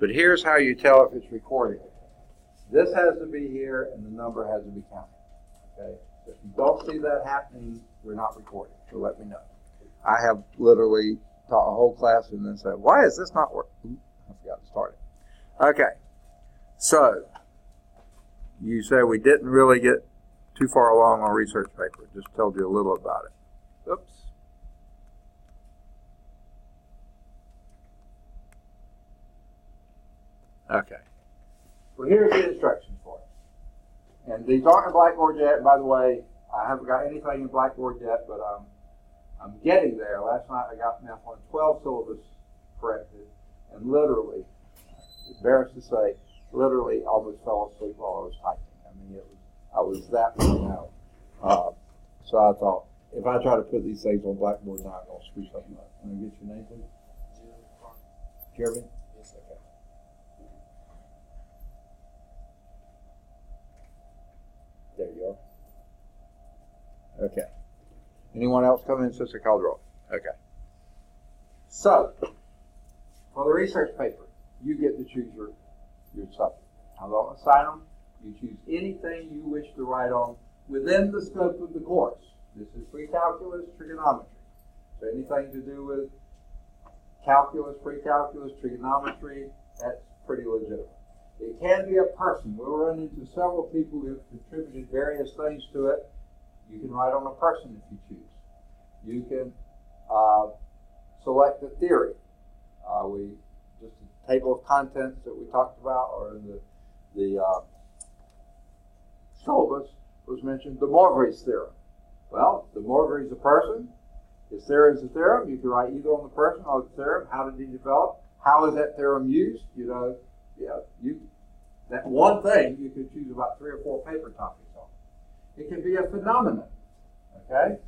But here's how you tell if it's recording. This has to be here, and the number has to be counted. Okay? If you don't see that happening, we're not recording. So let me know. I have literally taught a whole class and then said, "Why is this not working?" I forgot to start it. Okay. So you say we didn't really get too far along on research paper. Just told you a little about it. Oops. Okay. Well, here's the instructions for it. And these aren't in Blackboard yet. By the way, I haven't got anything in Blackboard yet, but I'm getting there. Last night I got Math 112 syllabus corrected, and literally, embarrassed to say, literally almost fell asleep while I was typing. I mean, I was that worn out. So I thought, if I try to put these things on Blackboard now, I'm going to screw something up. Can I get your name, please? Jeremy? Yes, okay. There you are. Okay. Anyone else come in since I called roll? Okay. So, for the research paper, you get to choose your subject. I don't assign them. You choose anything you wish to write on within the scope of the course. This is pre-calculus, trigonometry. So anything to do with calculus, pre-calculus, trigonometry, that's pretty legitimate. It can be a person. We'll run into several people who have contributed various things to it. You can write on a person if you choose. You can select a theory. Just a table of contents that we talked about, or in the syllabus was mentioned, de Moivre's theorem. Well, de Moivre is a person. His theorem is a theorem. You can write either on the person or the theorem. How did he develop? How is that theorem used? That one thing, you could choose about 3 or 4 paper topics on. It can be a phenomenon. Okay?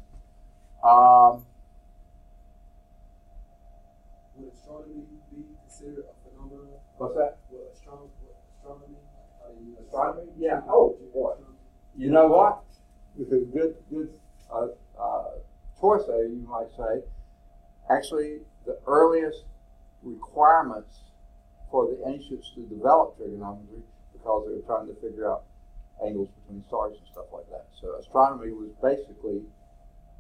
Would astronomy be considered a phenomenon? What's that? Would astronomy? Astronomy? Yeah. Oh, boy. You know what? With a good choice there, you might say. Actually, the earliest requirements for the ancients to develop trigonometry, because they were trying to figure out angles between stars and stuff like that. So astronomy was basically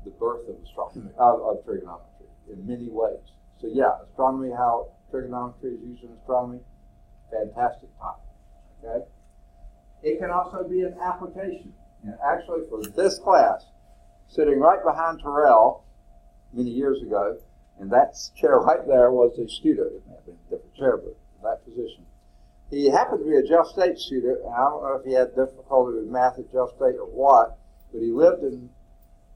the birth of astronomy, of trigonometry in many ways. So yeah, astronomy, how trigonometry is used in astronomy, fantastic topic. Okay? It can also be an application. And actually for this class, sitting right behind Terrell many years ago, and that chair right there was a student. It may have been a different chair, but that position. He happened to be a Jeff State student, and I don't know if he had difficulty with math at Jeff State or what, but he lived in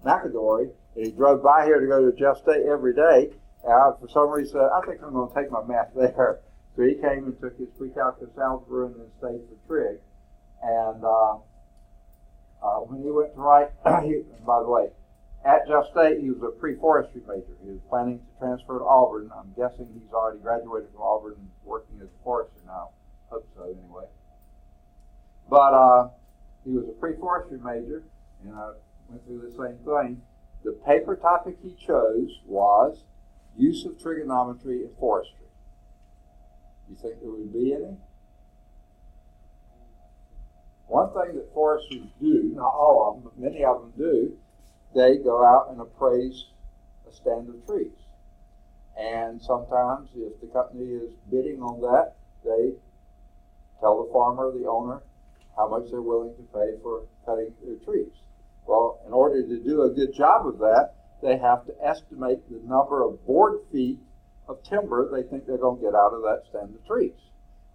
McAdory, and he drove by here to go to Jeff State every day, and for some reason, I think I'm going to take my math there. So he came and took his pre-calculus algebra and then stayed for trig. And when he went to write, by the way, at Jeff State, he was a pre-forestry major. He was planning to transfer to Auburn. I'm guessing he's already graduated from Auburn and working as a forester now. Hope so, anyway. But he was a pre-forestry major, and I went through the same thing. The paper topic he chose was use of trigonometry in forestry. You think there would be any? One thing that foresters do, not all of them, but many of them do, they go out and appraise a stand of trees. And sometimes, if the company is bidding on that, they tell the farmer, the owner, how much they're willing to pay for cutting their trees. Well, in order to do a good job of that, they have to estimate the number of board feet of timber they think they're going to get out of that stand of trees.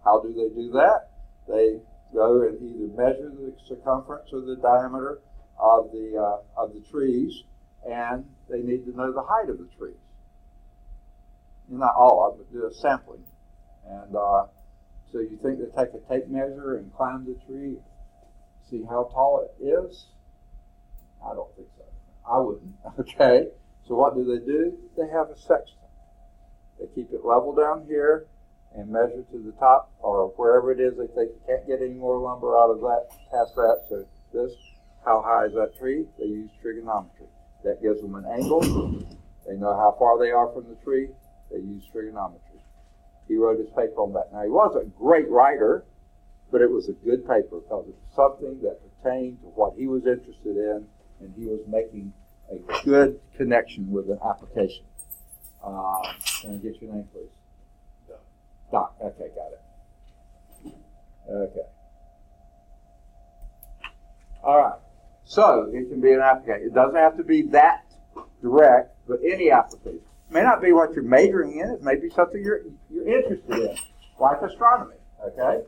How do they do that? They go and either measure the circumference or the diameter of the trees, and they need to know the height of the trees. Not all of it, but do a sampling. And so you think they take a tape measure and climb the tree, see how tall it is? I don't think so. I wouldn't. Okay. So what do? They have a sextant. They keep it level down here and measure to the top or wherever it is. They think you can't get any more lumber out of that, past that. So this, how high is that tree? They use trigonometry. That gives them an angle. They know how far they are from the tree. They use trigonometry. he wrote his paper on that. Now, he wasn't a great writer, but it was a good paper because it was something that pertained to what he was interested in, and he was making a good connection with an application. Can I get your name, please? Doc. Okay, got it. Okay. All right. So it can be an application. It doesn't have to be that direct, but any application. It may not be what you're majoring in. It may be something you're interested in, like astronomy. Okay.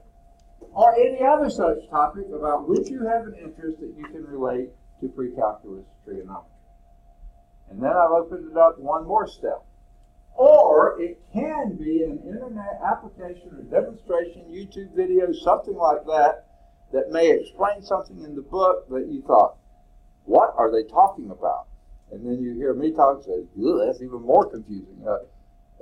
Or any other such topic about which you have an interest that you can relate to pre-calculus trigonometry. And then I've opened it up one more step. Or it can be an internet application or demonstration, YouTube video, something like that, that may explain something in the book that you thought, what are they talking about? And then you hear me talk and say, that's even more confusing.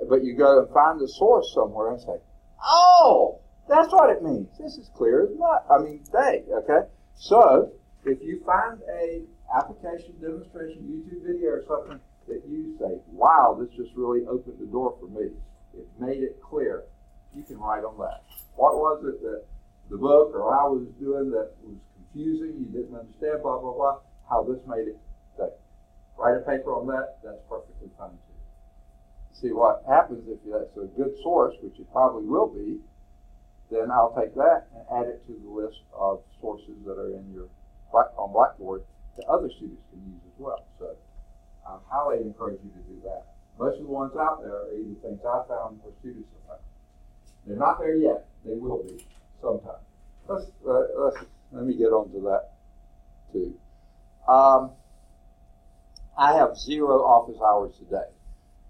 But you go and find the source somewhere and say, oh, that's what it means. This is clear as mud. Day, okay? So, if you find a application, demonstration, YouTube video or something that you say, wow, this just really opened the door for me. It made it clear. You can write on that. What was it that the book or I was doing that was confusing, you didn't understand, blah, blah, blah, how this made it say. Write a paper on that, that's perfectly fine too. See what happens if that's a good source, which it probably will be, then I'll take that and add it to the list of sources that are in your on Blackboard that other students can use as well. So I highly encourage you to do that. Most of the ones out there are either things I found or students have found. They're not there yet. They will be sometime. Let me get on to that too. I have 0 office hours today.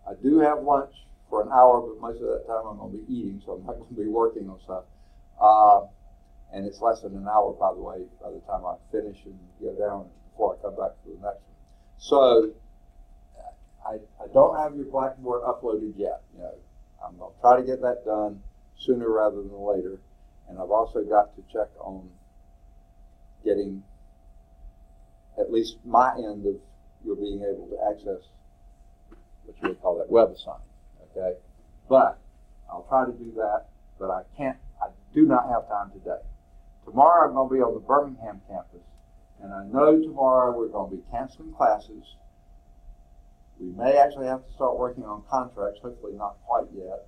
I do have lunch for an hour, but most of that time I'm going to be eating, so I'm not going to be working on stuff. And it's less than an hour, by the way, by the time I finish and go down before I come back to the next one. So I don't have your Blackboard uploaded yet. I'm going to try to get that done sooner rather than later. And I've also got to check on getting at least my end of your being able to access what you would call that web assignment. Okay? But I'll try to do that, but I do not have time today. Tomorrow I'm going to be on the Birmingham campus, and I know tomorrow we're going to be canceling classes. We may actually have to start working on contracts, hopefully not quite yet.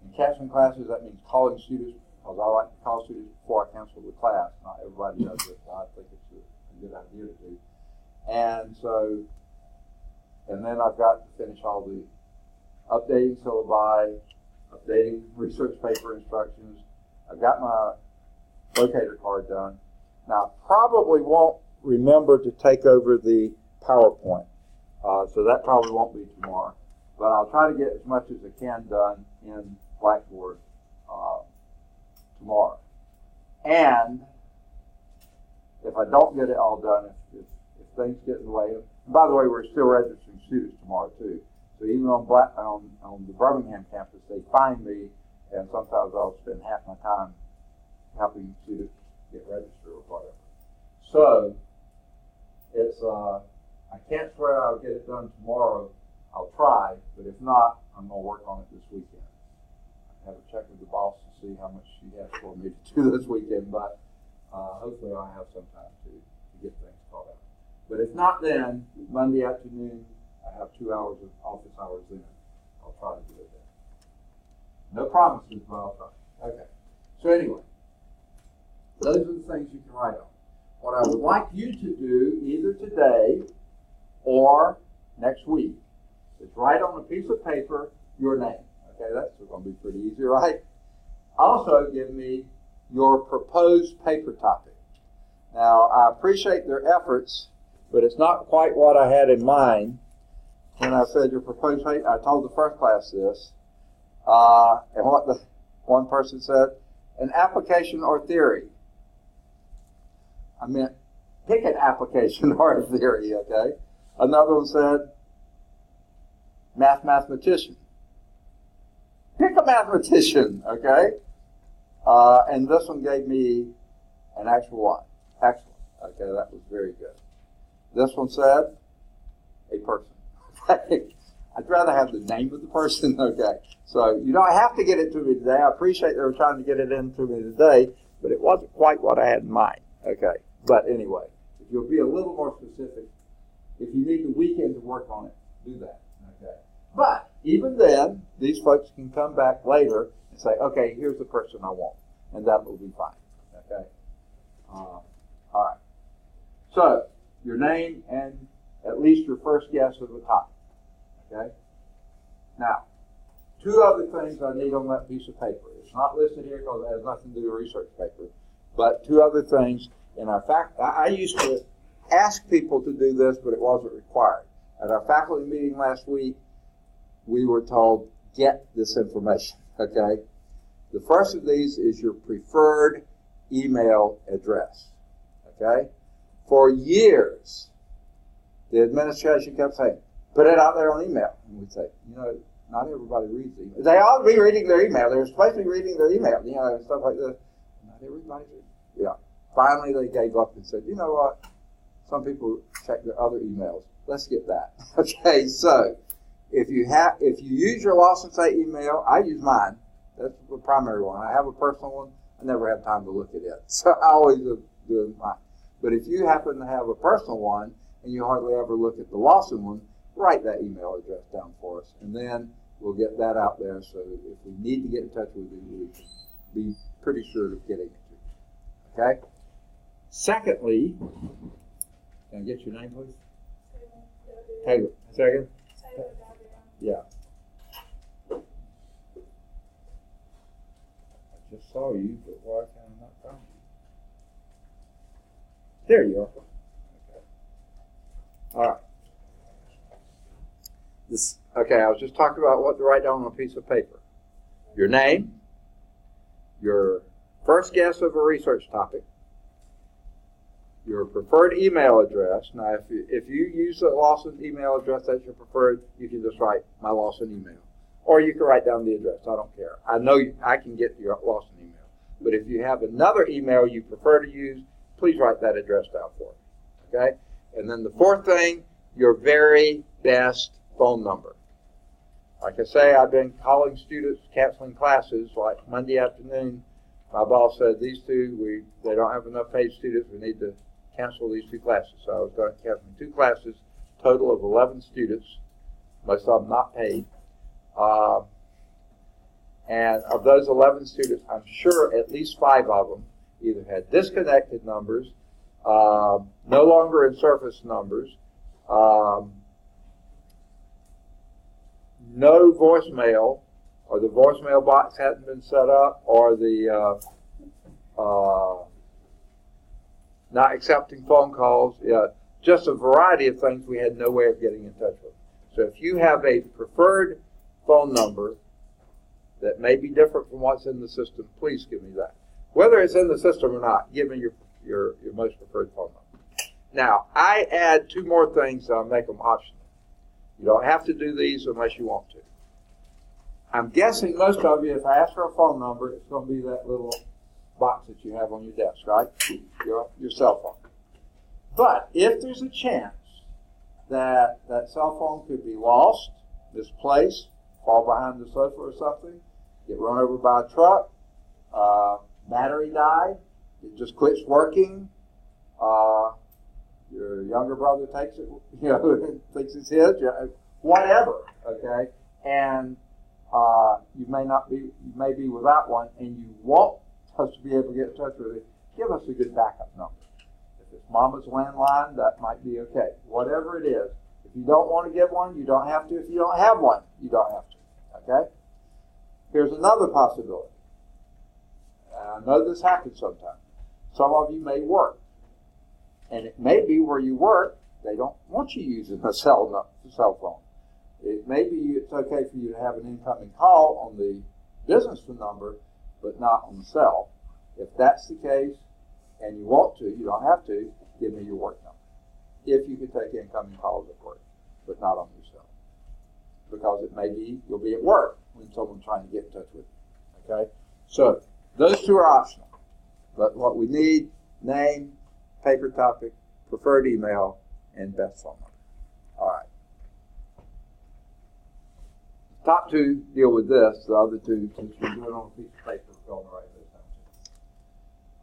In canceling classes, that means calling students, because I like to call students before I cancel the class. Not everybody does it, but I think it's a good idea to do. And then I've got to finish all the updating syllabi, updating research paper instructions. I've got my locator card done. Now, I probably won't remember to take over the PowerPoint, so that probably won't be tomorrow. But I'll try to get as much as I can done in Blackboard tomorrow. And if I don't get it all done, if things get in the way, and by the way, we're still registering students tomorrow too. So even on the Birmingham campus, they find me, and sometimes I'll spend half my time helping students get registered or whatever. So it's I can't swear I'll get it done tomorrow. I'll try, but if not, I'm going to work on it this weekend. I have a check with the boss to see how much she has for me to do this weekend, but hopefully I'll have some time to get things caught up. But if not then, Monday afternoon, I have 2 hours of office hours then. I'll try to do it then. No promises, but I'll try. Okay. So anyway, those are the things you can write on. What I would like you to do, either today or next week, is write on a piece of paper your name. Okay, that's going to be pretty easy, right? Also, give me your proposed paper topic. Now, I appreciate their efforts, but it's not quite what I had in mind when I said your proposed paper. I told the first class this, and what the one person said, an application or theory. I meant pick an application or a theory, okay? Another one said, mathematician. Pick a mathematician, okay? And this one gave me an actual one. Excellent. Okay, that was very good. This one said, a person. I'd rather have the name of the person, okay? So you don't have to get it to me today. I appreciate they were trying to get it into me today, but it wasn't quite what I had in mind, okay? But anyway, if you'll be a little more specific, if you need the weekend to work on it, do that, okay? But even then, these folks can come back later and say, okay, here's the person I want, and that will be fine, okay? All right. So, your name and at least your first guess of the topic, okay? Now, two other things I need on that piece of paper. It's not listed here because it has nothing to do with research paper, but two other things in our I used to ask people to do this, but it wasn't required. At our faculty meeting last week, we were told, get this information, okay? The first of these is your preferred email address, okay? For years, the administration kept saying, put it out there on email. And we'd say, not everybody reads email. They ought to be reading their email. They're supposed to be reading their email, and stuff like this. Not everybody reads. Yeah. Finally, they gave up and said, you know what? Some people check their other emails. Let's get that. Okay, so if you use your Lawson State email, I use mine. That's the primary one. I have a personal one. I never have time to look at it, so I always do mine. But if you happen to have a personal one and you hardly ever look at the Lawson one, write that email address down for us, and then we'll get that out there. So if we need to get in touch with you, we can be pretty sure of getting it to you. Okay. Secondly, can I get your name, please? Taylor. Second? Taylor. Yeah. I just saw you, but why can I not find you? There you are. Okay. All right. Okay, I was just talking about what to write down on a piece of paper. Your name, your first guess of a research topic, your preferred email address. Now, if you use the Lawson email address that's your preferred, you can just write my Lawson email. Or you can write down the address. I don't care. I know I can get your Lawson email. But if you have another email you prefer to use, please write that address down for me. Okay? And then the fourth thing, your very best phone number. Like I say, I've been calling students, canceling classes, like Monday afternoon. My boss said, these two, they don't have enough paid students. We need to cancel these two classes. So I was going to cancel 2 classes, total of 11 students, most of them not paid. And of those 11 students, I'm sure at least 5 of them either had disconnected numbers, no longer in surface numbers, no voicemail, or the voicemail box hadn't been set up, or the not accepting phone calls, just a variety of things we had no way of getting in touch with. So if you have a preferred phone number that may be different from what's in the system, please give me that. Whether it's in the system or not, give me your most preferred phone number. Now, I add 2 more things, I'll make them optional. You don't have to do these unless you want to. I'm guessing most of you, if I ask for a phone number, it's going to be that little box that you have on your desk, right? Your cell phone. But if there's a chance that that cell phone could be lost, misplaced, fall behind the sofa or something, get run over by a truck, battery died, it just quits working, your younger brother takes it, thinks it's his, whatever, okay? And you may be without one, and you want us to be able to get in touch with it. Give us a good backup number. If it's Mama's landline, that might be okay. Whatever it is, if you don't want to give one, you don't have to. If you don't have one, you don't have to. Okay? Here's another possibility. I know this happens sometimes. Some of you may work. And it may be where you work, they don't want you using a cell phone. It may be it's okay for you to have an incoming call on the business number, but not on the cell. If that's the case, and you want to, you don't have to, give me your work number. If you can take incoming calls at work, but not on your cell. Because it may be you'll be at work when someone's trying to get in touch with you. Okay? So, those 2 are optional. But what we need, name, paper topic, preferred email, and best phone number. All right. top two deal with this. The other two, since we're doing it on a piece of paper, we're going to write those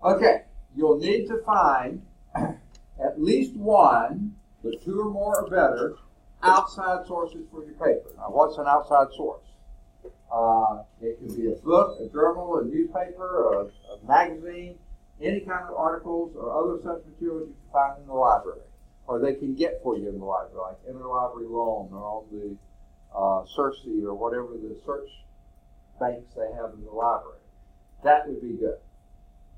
down. Okay, you'll need to find at least one, but two or more are better, outside sources for your paper. Now, what's an outside source? It could be a book, a journal, a newspaper, a magazine, any kind of articles or other such materials you can find in the library, or they can get for you in the library, like interlibrary loan or on the Cersei or whatever the search banks they have in the library. That would be good.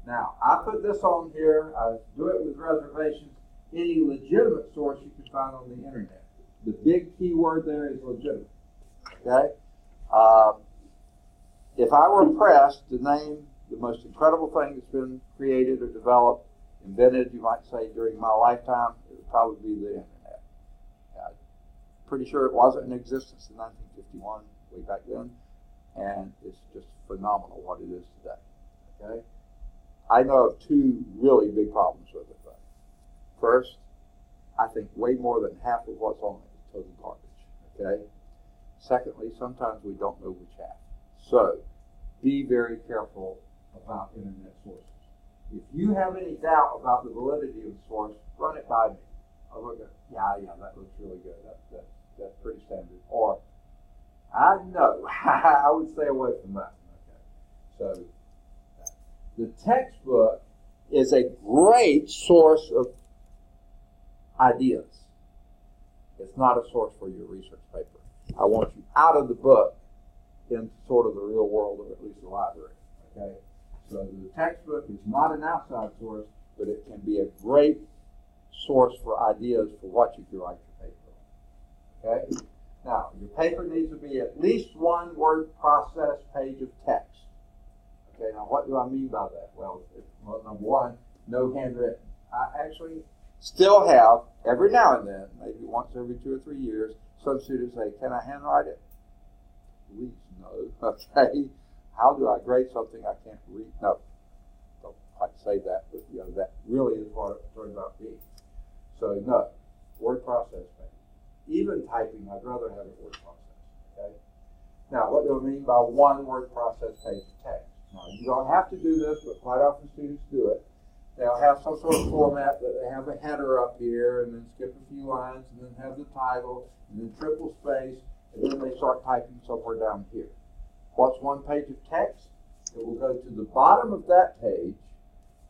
Now, I put this on here. I do it with reservations. Any legitimate source you can find on the internet. The big key word there is legitimate. Okay? If I were pressed to name the most incredible thing that's been created or developed, invented, you might say, during my lifetime, it would probably be the internet. Pretty sure it wasn't in existence in 1951, way back then, and it's just phenomenal what it is today. Okay? I know of two really big problems with it, though. First, I think way more than half of what's on it is total garbage. Okay? Secondly, sometimes we don't know which half. So, be very careful about internet sources. If you have any doubt about the validity of the source, run it by me. I'll look at, yeah, that looks really good. That's pretty standard. Or, I know, I would stay away from that. Okay. So, the textbook is a great source of ideas. It's not a source for your research paper. I want you out of the book into sort of the real world, or at least the library. Okay? So the textbook is not an outside source, but it can be a great source for ideas for what you can write your paper. Okay? Now, your paper needs to be at least one word process page of text. Okay, now what do I mean by that? Well, number one, no handwritten. I actually still have, every now and then, maybe once every 2 or 3 years, some students say, can I handwrite it? Please, no. Okay. How do I grade something I can't read? No. Don't quite say that, but that really is what it turns out being. So, no. Word process, maybe. Even typing, I'd rather have it word process. Okay? Now, what do I mean by one word process page of text? Now, you don't have to do this, but quite often students do it. They'll have some sort of format that they have a header up here, and then skip a few lines, and then have the title, and then triple space, and then they start typing somewhere down here. What's one page of text? It will go to the bottom of that page,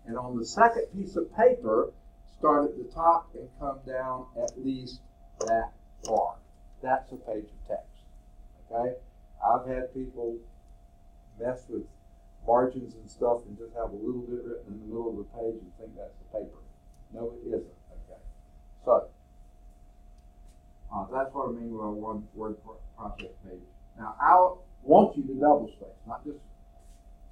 and on the second piece of paper, start at the top and come down at least that far. That's a page of text. Okay? I've had people mess with margins and stuff and just have a little bit written in the middle of the page and think that's the paper. No, it isn't. Okay. So, that's what I mean by one word process page. Now, I want you to double space, not just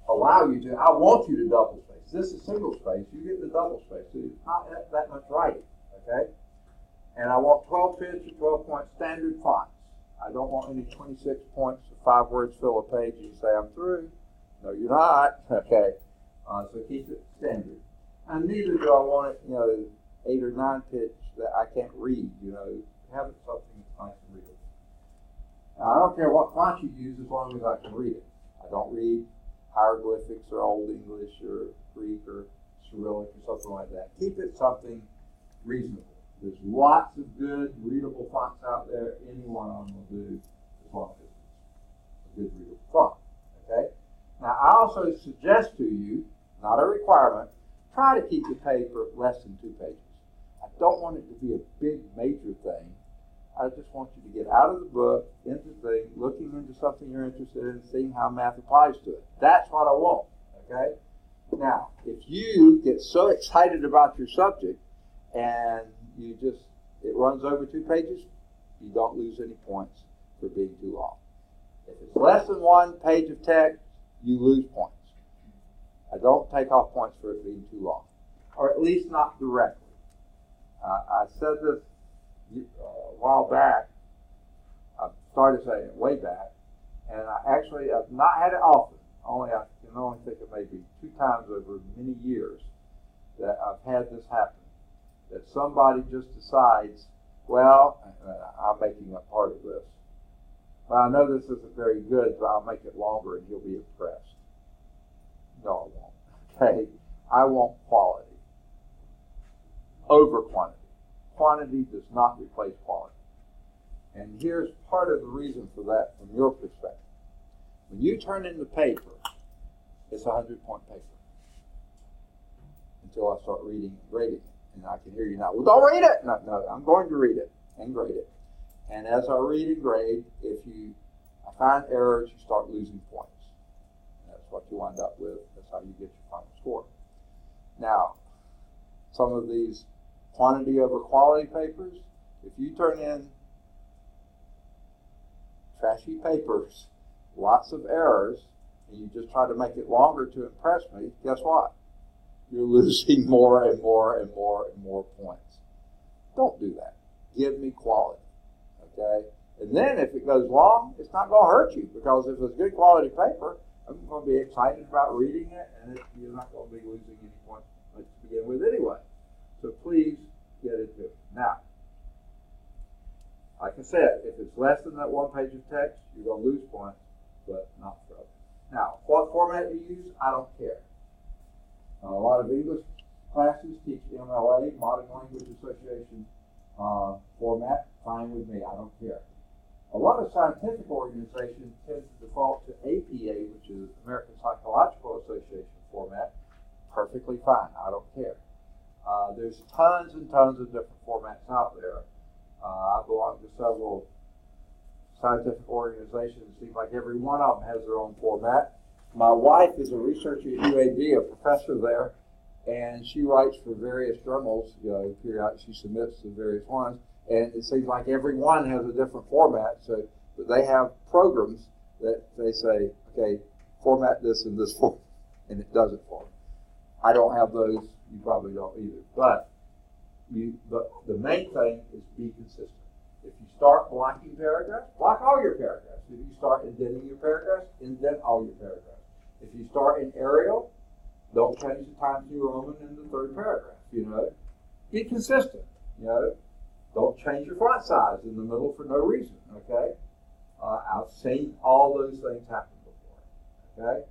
allow you to. I want you to double space. This is single space. You get the double space. So it's not that much writing. Okay? And I want 12 pitch or 12-point standard fonts. I don't want any 26 points or 5 words fill a page and you say, I'm through. No, you're not. Okay. So keep it standard. And neither do I want it, 8 or 9 pitch that I can't read, Have it something that's nice and readable. Now, I don't care what font you use as long as I can read it. I don't read hieroglyphics or Old English or Greek or Cyrillic or something like that. Keep it something reasonable. There's lots of good readable fonts out there. Any one of them will do as long as it's a good readable font. Okay? Now, I also suggest to you, not a requirement, try to keep the paper less than 2 pages. I don't want it to be a big, major thing. I just want you to get out of the book, into things, looking into something you're interested in, seeing how math applies to it. That's what I want, okay? Now, if you get so excited about your subject and it runs over 2 pages, you don't lose any points for being too long. If it's less than 1 page of text, you lose points. I don't take off points for it being too long, or at least not directly. I said this a while back. I started saying it way back, and I've not had it often. I can only think of maybe 2 times over many years that I've had this happen. That somebody just decides, well, I'm making up part of this. Well, I know this isn't very good, but I'll make it longer and you'll be impressed. No, I won't. Okay? I want quality over quantity. Quantity does not replace quality. And here's part of the reason for that from your perspective. When you turn in the paper, it's a 100-point paper. Until I start reading and grading it. And I can hear you now, well, don't read it! No, I'm going to read it and grade it. And as I read and grade, if I find errors, you start losing points. And that's what you wind up with. That's how you get your final score. Now, some of these quantity over quality papers, if you turn in trashy papers, lots of errors, and you just try to make it longer to impress me, guess what? You're losing more and more and more and more points. Don't do that. Give me quality. Okay? And then if it goes long, it's not going to hurt you, because if it's good quality paper, I'm going to be excited about reading it, and you're not going to be losing any points to begin with anyway. So please get into it. Now, like I said, if it's less than that one page of text, you're going to lose points, but not forever. Now, what format you use, I don't care. A lot of English classes teach MLA, Modern Language Association format. Fine with me, I don't care. A lot of scientific organizations tend to default to APA, which is American Psychological Association format. Perfectly fine, I don't care. There's tons and tons of different formats out there. I belong to several scientific organizations. It seems like every one of them has their own format. My wife is a researcher at UAB, a professor there, and she writes for various journals. Periodically she submits to various ones, and it seems like every one has a different format. So, but they have programs that they say, okay, format this in this form, and it does it for them. I don't have those. You probably don't either. But the main thing is be consistent. If you start blocking paragraphs, block all your paragraphs. If you start indenting your paragraphs, indent all your paragraphs. If you start in Arial, don't change the Times New Roman in the third paragraph. Be consistent. Don't change your font size in the middle for no reason. Okay, I've seen all those things happen before. Okay.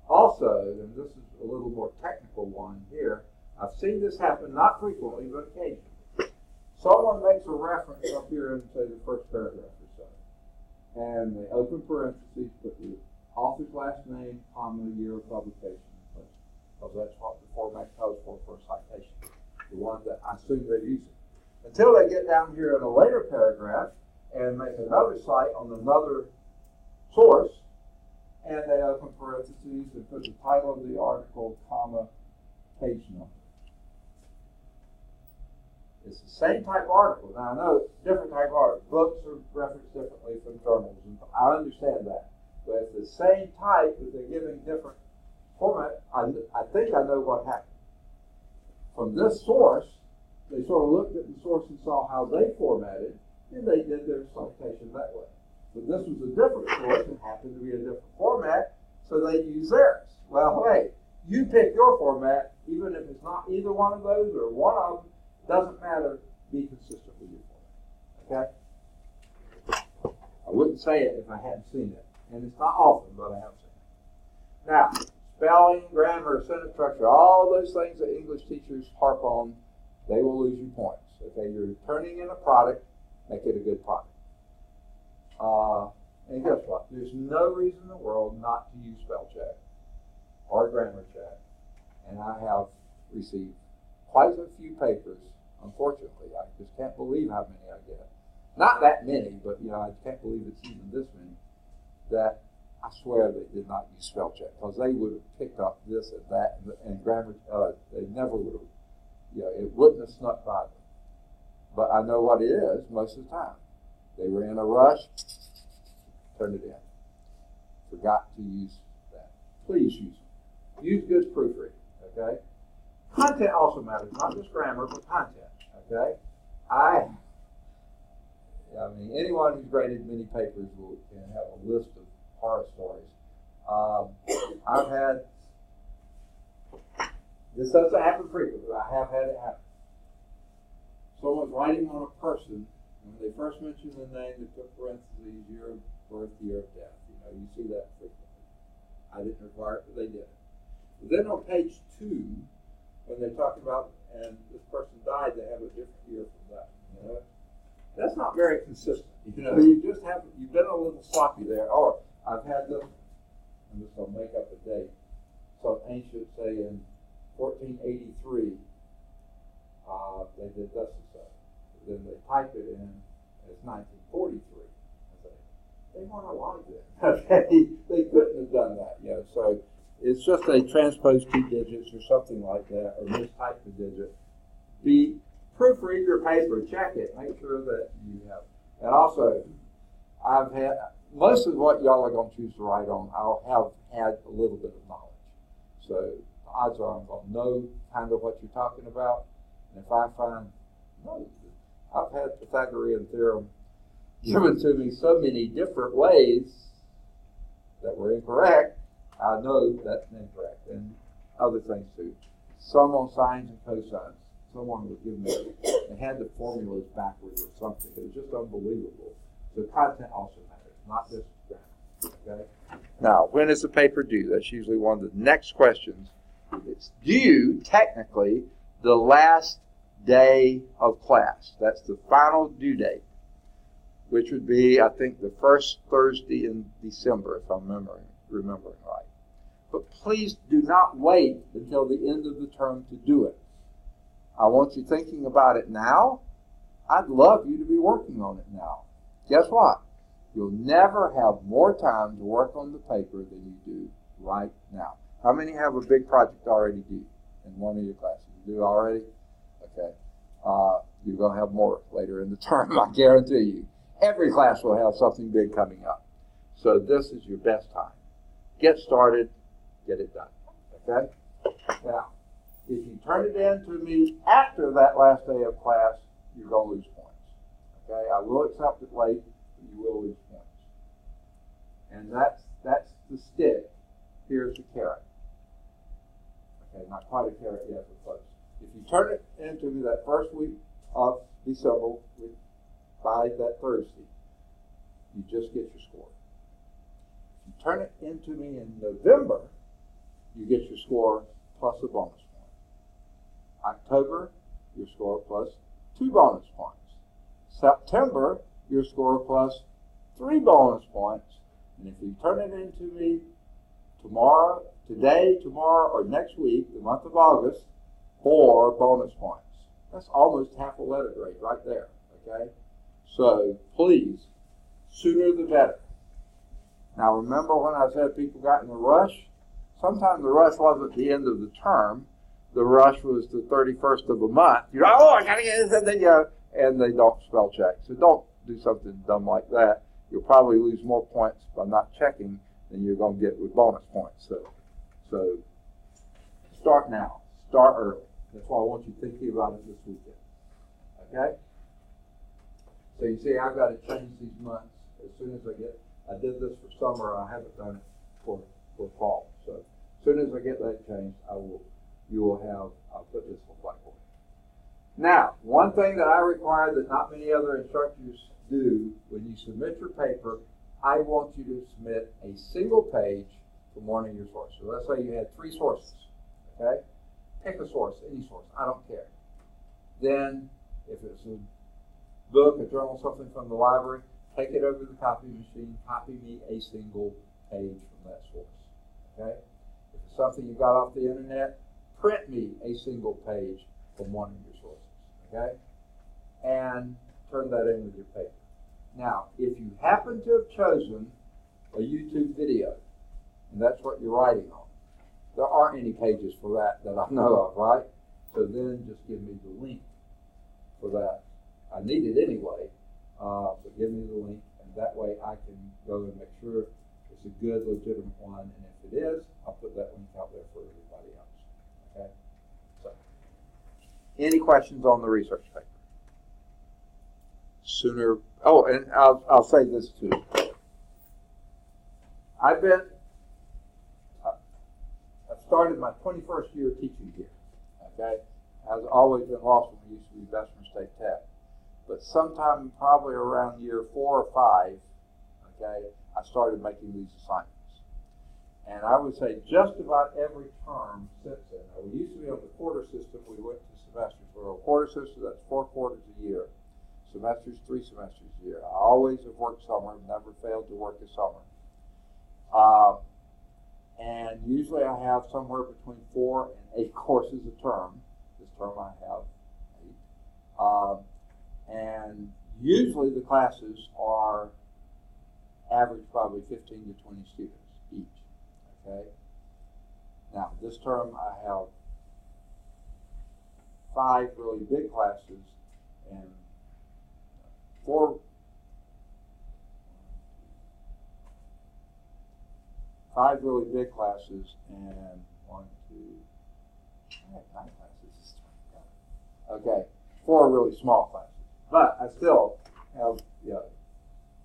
Also, and this is a little more technical one here, I've seen this happen not frequently, but occasionally. Someone makes a reference up here in, say, the first paragraph or so, and they open parentheses, put the author's last name, comma, year of publication, because that's what the format calls for a citation, the one that I assume they're using. Until they get down here in a later paragraph and make another cite on another source, and they open parentheses and put the title of the article, comma, page number. It's the same type of article. Now, I know it's different type of article. Books are referenced differently from journals, and I understand that. But it's the same type, but they're giving different format. I think I know what happened. From this source, they sort of looked at the source and saw how they formatted, and they did their citation that way. But this was a different source and happened to be a different format, so they used theirs. Well, hey, you pick your format, even if it's not either one of those or one of them, doesn't matter, be consistent with your format. Okay? I wouldn't say it if I hadn't seen it. And it's not often, but I have seen it. Now, spelling, grammar, sentence structure, all those things that English teachers harp on, they will lose you points. Okay, you're turning in a product, make it a good product. And guess what? There's no reason in the world not to use spell check or grammar check. And I have received quite a few papers, unfortunately. I just can't believe how many I get. Not that many, but I can't believe it's even this many, that I swear they did not use spell check, because they would have picked up this and that, and grammar, they never would have, it wouldn't have snuck by them. But I know what it is most of the time. They were in a rush, turned it in. Forgot to use that. Please use it. Use good proofreading, okay? Content also matters, not just grammar, but content, okay? I mean, anyone who's graded many papers can have a list of horror stories. I've had, this doesn't happen frequently, but I have had it happen. Someone's writing on a person When they first mention the name, they put parentheses, year of birth, year of death. You know, you see that frequently. I didn't require it, but they did. But then on page 2, when they're talking about, and this person died, they have a different year from that. You know, that's not very consistent. You know, you've been a little sloppy there. Or I've had this. I'm just gonna make up a date. Some ancient say in 1483, they did this and such. Then they type it in as 1943. I say, they weren't alive then. Okay, they couldn't have done that. You know, so it's just they transposed 2 digits or something like that, or mistyped the digit. Proofread your paper, check it, make sure that you have. And also, I've had most of what y'all are going to choose to write on. I'll have had a little bit of knowledge, so the odds are I'm going to know kind of what you're talking about. And if I find no, I've had Pythagorean theorem given to me so many different ways that were incorrect. I know that's incorrect, and other things too. Some on sines and cosines. Someone would give me, they had the formulas backwards or something. It was just unbelievable. So content also matters, not just grammar. Okay. Now, when is the paper due? That's usually one of the next questions. It's due technically the last day of class. That's the final due date, which would be, I think, the first Thursday in December, if I'm remembering right. But please do not wait until the end of the term to do it. I want you thinking about it now. I'd love you to be working on it now. Guess what? You'll never have more time to work on the paper than you do right now. How many have a big project already due in one of your classes? You do already? Okay. You're going to have more later in the term, I guarantee you. Every class will have something big coming up. So this is your best time. Get started, get it done. Okay? Now, if you turn it in to me after that last day of class, you're going to lose points. Okay? I will accept it late, but you will lose points. And that's the stick. Here's the carrot. Okay, not quite a carrot yet, but close. If you turn it into me that first week of December, by that Thursday, you just get your score. If you turn it into me in November, you get your score plus a bonus point. October, your score plus 2 bonus points. September, your score plus 3 bonus points. And if you turn it into me today, tomorrow, or next week, the month of August, 4 bonus points. That's almost half a letter grade right there, okay? So please, sooner the better. Now remember when I said people got in a rush? Sometimes the rush wasn't the end of the term. The rush was the 31st of the month. You know, I gotta get this, and they don't spell check. So don't do something dumb like that. You'll probably lose more points by not checking than you're going to get with bonus points. So start now. Start early. That's why I want you thinking about it this weekend. Okay? So you see, I've got to change these months as soon as I did this for summer. I haven't done it for fall. So as soon as I get that changed, I'll put this on Blackboard. Now, one thing that I require that not many other instructors do when you submit your paper, I want you to submit a single page from one of your sources. So let's say you had 3 sources, okay? Pick a source, any source, I don't care. Then, if it's a book, a journal, something from the library, take it over to the copy machine, copy me a single page from that source, okay? If it's something you got off the internet, print me a single page from one of your sources, okay? And turn that in with your paper. Now, if you happen to have chosen a YouTube video, and that's what you're writing on, there aren't any pages for that I know of, right? So then just give me the link for that. I need it anyway, but give me the link, and that way I can go and make sure it's a good, legitimate one, and if it is, I'll put that link out there for everybody else, okay? So, any questions on the research paper? And I'll say this too. I've started my 21st year teaching here, okay? I've always been Lawson. We used to be Bessemer State Tech. But sometime probably around year 4 or 5, okay, I started making these assignments. And I would say just about every term since then. Now, we used to be on the quarter system. We went to semesters. We're on a quarter system. That's 4 quarters a year. Semesters, 3 semesters a year. I always have worked summer. Never failed to work a summer. And usually I have somewhere between 4 and 8 courses a term. This term I have 8. And usually the classes are average probably 15 to 20 students each. Okay. Now this term I have 5 really big classes and 5 really big classes and 1, 2, I have 9 classes this term. Okay, 4 really small classes, but I still have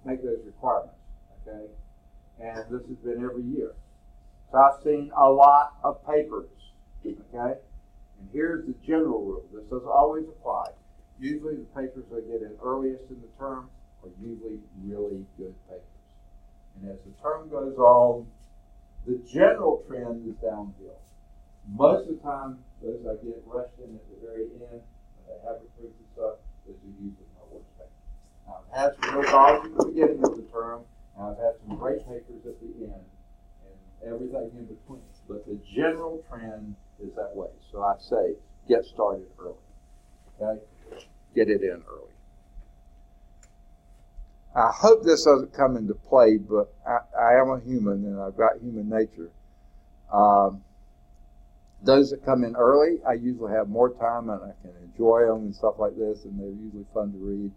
make those requirements. Okay, and this has been every year. So I've seen a lot of papers. Okay, and here's the general rule. This doesn't always apply. Usually the papers I get in earliest in the term are usually really good papers. And as the term goes on, the general trend is downhill. Most of the time, those I get rushed in at the very end, when they haven't proved the stuff, those are usually my worst papers. Now, I've had some real problems at the beginning of the term, and I've had some great papers at the end, and everything in between. But the general trend is that way. So I say, get started early. Okay? Get it in early. I hope this doesn't come into play, but I am a human and I've got human nature. Those that come in early, I usually have more time and I can enjoy them and stuff like this, and they're usually fun to read.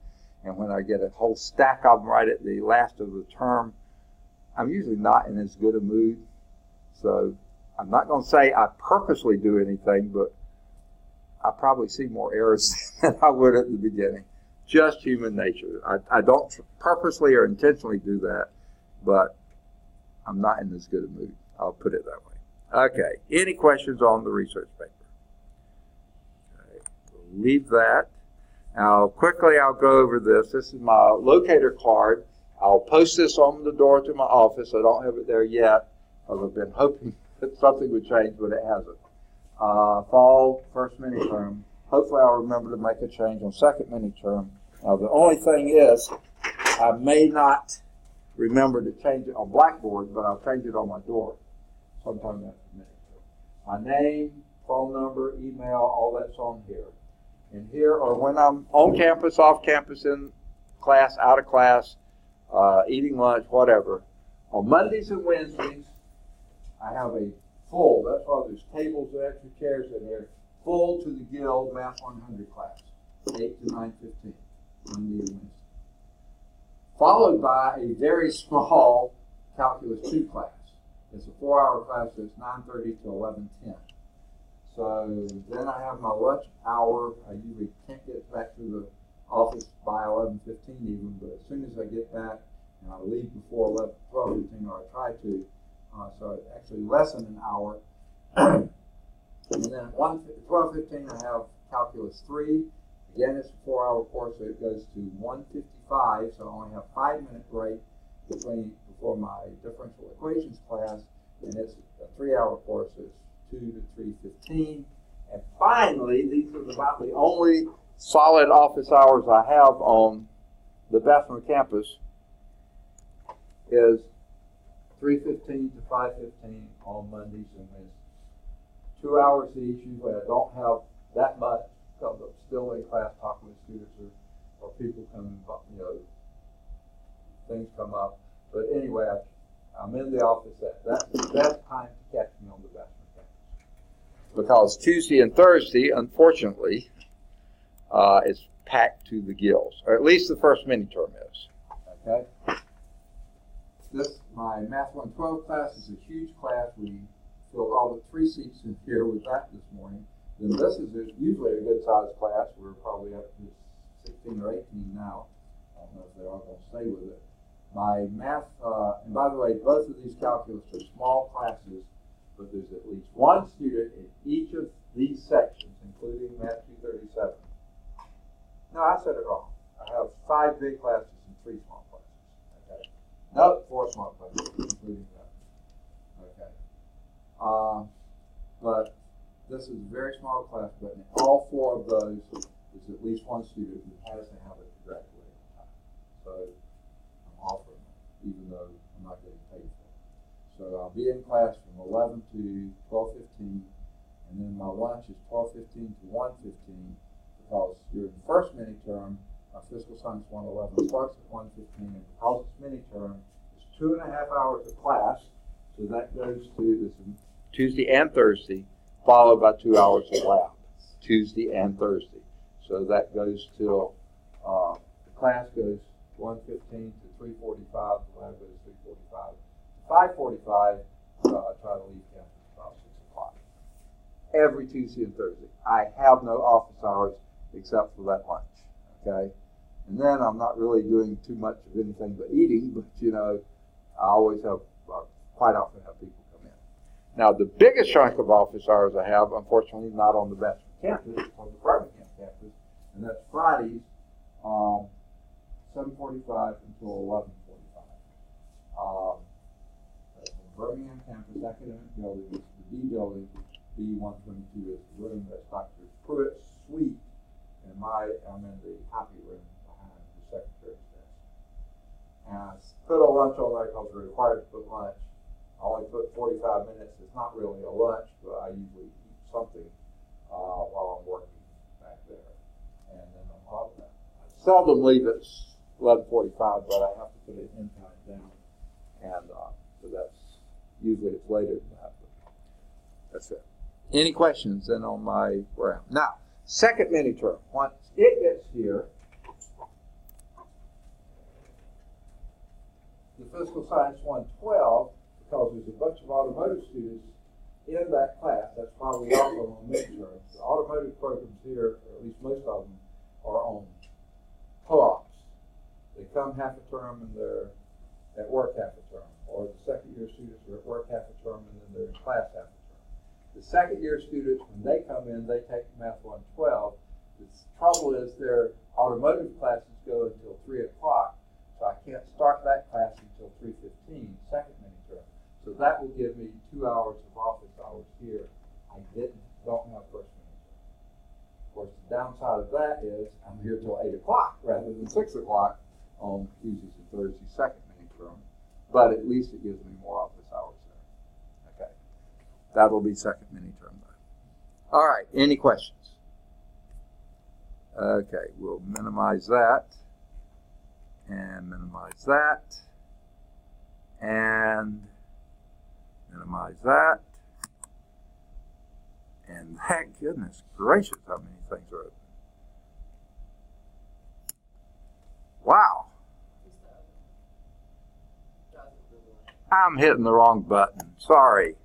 And when I get a whole stack of them right at the last of the term, I'm usually not in as good a mood. So I'm not going to say I purposely do anything, but I probably see more errors than I would at the beginning. Just human nature. I don't purposely or intentionally do that, but I'm not in as good a mood. I'll put it that way. Okay. Any questions on the research paper? Okay. We'll leave that. Now, quickly, I'll go over this. This is my locator card. I'll post this on the door to my office. I don't have it there yet, because I've been hoping that something would change, but it hasn't. Fall, first mini term. Hopefully I'll remember to make a change on second mini term. Now the only thing is, I may not remember to change it on Blackboard, but I'll change it on my door sometime after mini term. My name, phone number, email, all that's on here. And here, or when I'm on campus, off campus, in class, out of class, eating lunch, whatever. On Mondays and Wednesdays, I have a full, that's why there's tables and extra chairs in here, full to the Guild Math 100 class, 8 to 9:15, Monday and Wednesday. Followed by a very small Calculus 2 class. It's a 4-hour class, so it's 9:30 to 11:10. So then I have my lunch hour. I usually can't get back to the office by 11:15 even, but as soon as I get back, and I leave before 12:15, or I try to, so actually less than an hour. And then at 12:15 I have Calculus 3. Again, it's a 4-hour course, so it goes to 1:55, so I only have 5-minute break before my differential equations class, and it's a 3-hour course, so it's 2 to 3:15. And finally, these are about the only solid office hours I have on the Bessemer campus, is 3:15 to 5:15 on Mondays and Wednesdays. 2 hours each. Usually I don't have that much because I'm still in class talking with students or people coming, things come up. But anyway, I'm in the office. That's the best time to catch me on the Bessemer campus. Because Tuesday and Thursday, unfortunately, is packed to the gills, or at least the first mini term is. Okay. My Math 112 class is a huge class. We filled all the 3 seats in here with that this morning. Then this is usually a good sized class. We're probably up to 16 or 18 now. I don't know if they're all going to stay with it. My math, and by the way, both of these calculus are small classes, but there's at least one student in each of these sections, including Math 237. No, I said it wrong. have 5 big classes and 3 small classes. Okay. Nope, 4 small classes, including that. Okay. But this is a very small class, but in all 4 of those, there's at least one student who has to have it to graduate on time. So I'm offering it, even though I'm not getting paid for it. So I'll be in class from 11 to 12:15, and then my lunch is 12:15 to 1:15, because during the first mini-term, our Physical Science 111 starts at 1:15, and because it's mini-term, it's 2.5 hours of class, so that goes to this Tuesday and Thursday, followed by 2 hours of lab, Tuesday and Thursday. So that goes till the class goes 1:15 to 3:45, the lab goes 3:45 to 5:45. I try to leave campus about 6 o'clock. Every Tuesday and Thursday. I have no office hours except for that lunch, okay? And then I'm not really doing too much of anything but eating, but I always have, quite often have people come in. Now, the biggest chunk of office hours I have, unfortunately, not on the Bethel campus, it's on the Birmingham campus, and that's Fridays, 7:45 until 11:45. That's the Birmingham campus academic building, it's the B building. B122 is the room that's Dr. Pruitt's suite, and I'm in the happy room behind the secretary's desk. And I put a lunch on there because we're required to put lunch. I only put 45 minutes. It's not really a lunch, but I usually eat something while I'm working back there. And then I'm off that. I seldom leave at 11:45, but I have to put an end time down. And so that's, usually it's later than that. But that's it. Any questions then on my round? Now, second mini-term. Once it gets here, the Physical Science 112, because there's a bunch of automotive students in that class, that's why we offer them on midterms. The automotive programs here, or at least most of them, are on co-ops. They come half a term and they're at work half a term, or the second year students are at work half a term and then they're in class half a term. The second year students, when they come in, they take Math 112. The trouble is their automotive classes go until 3 o'clock, so I can't start that class until 3:15, second mini-term. So that will give me 2 hours of office hours here. I don't have first mini-term. Of course, the downside of that is I'm here till 8 o'clock rather than 6 o'clock on Tuesdays and Thursdays, second mini-term. But at least it gives me more office hours there. Okay. That'll be second mini-term though. All right, any questions? Okay, we'll minimize that, and minimize that, and minimize that, and that, goodness gracious, how many things are open. Wow. I'm hitting the wrong button, sorry.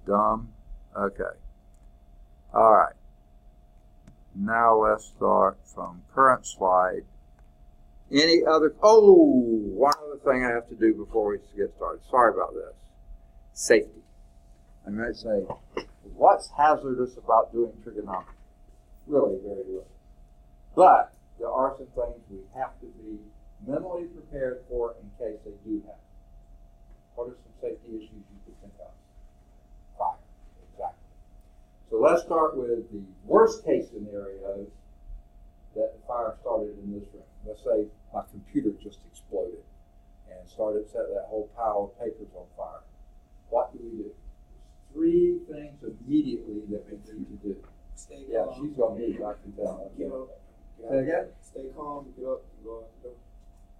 Dumb. Okay. All right. Now let's start from current slide. Any other? Oh, one other thing I have to do before we get started. Sorry about this. Safety. I'm going to say, what's hazardous about doing trigonometry? Really very little. But there are some things we have to be mentally prepared for in case they do happen. What are some safety issues you could think of? Fire, exactly. So let's start with the worst case scenarios that the fire started in this room. Let's say my computer just exploded and set that whole pile of papers on fire. What do we do? There's 3 things immediately that we need to do. Stay Yeah, calm. she's going to be, I can tell. Get up. Say again? Stay calm, get up, and go out the door.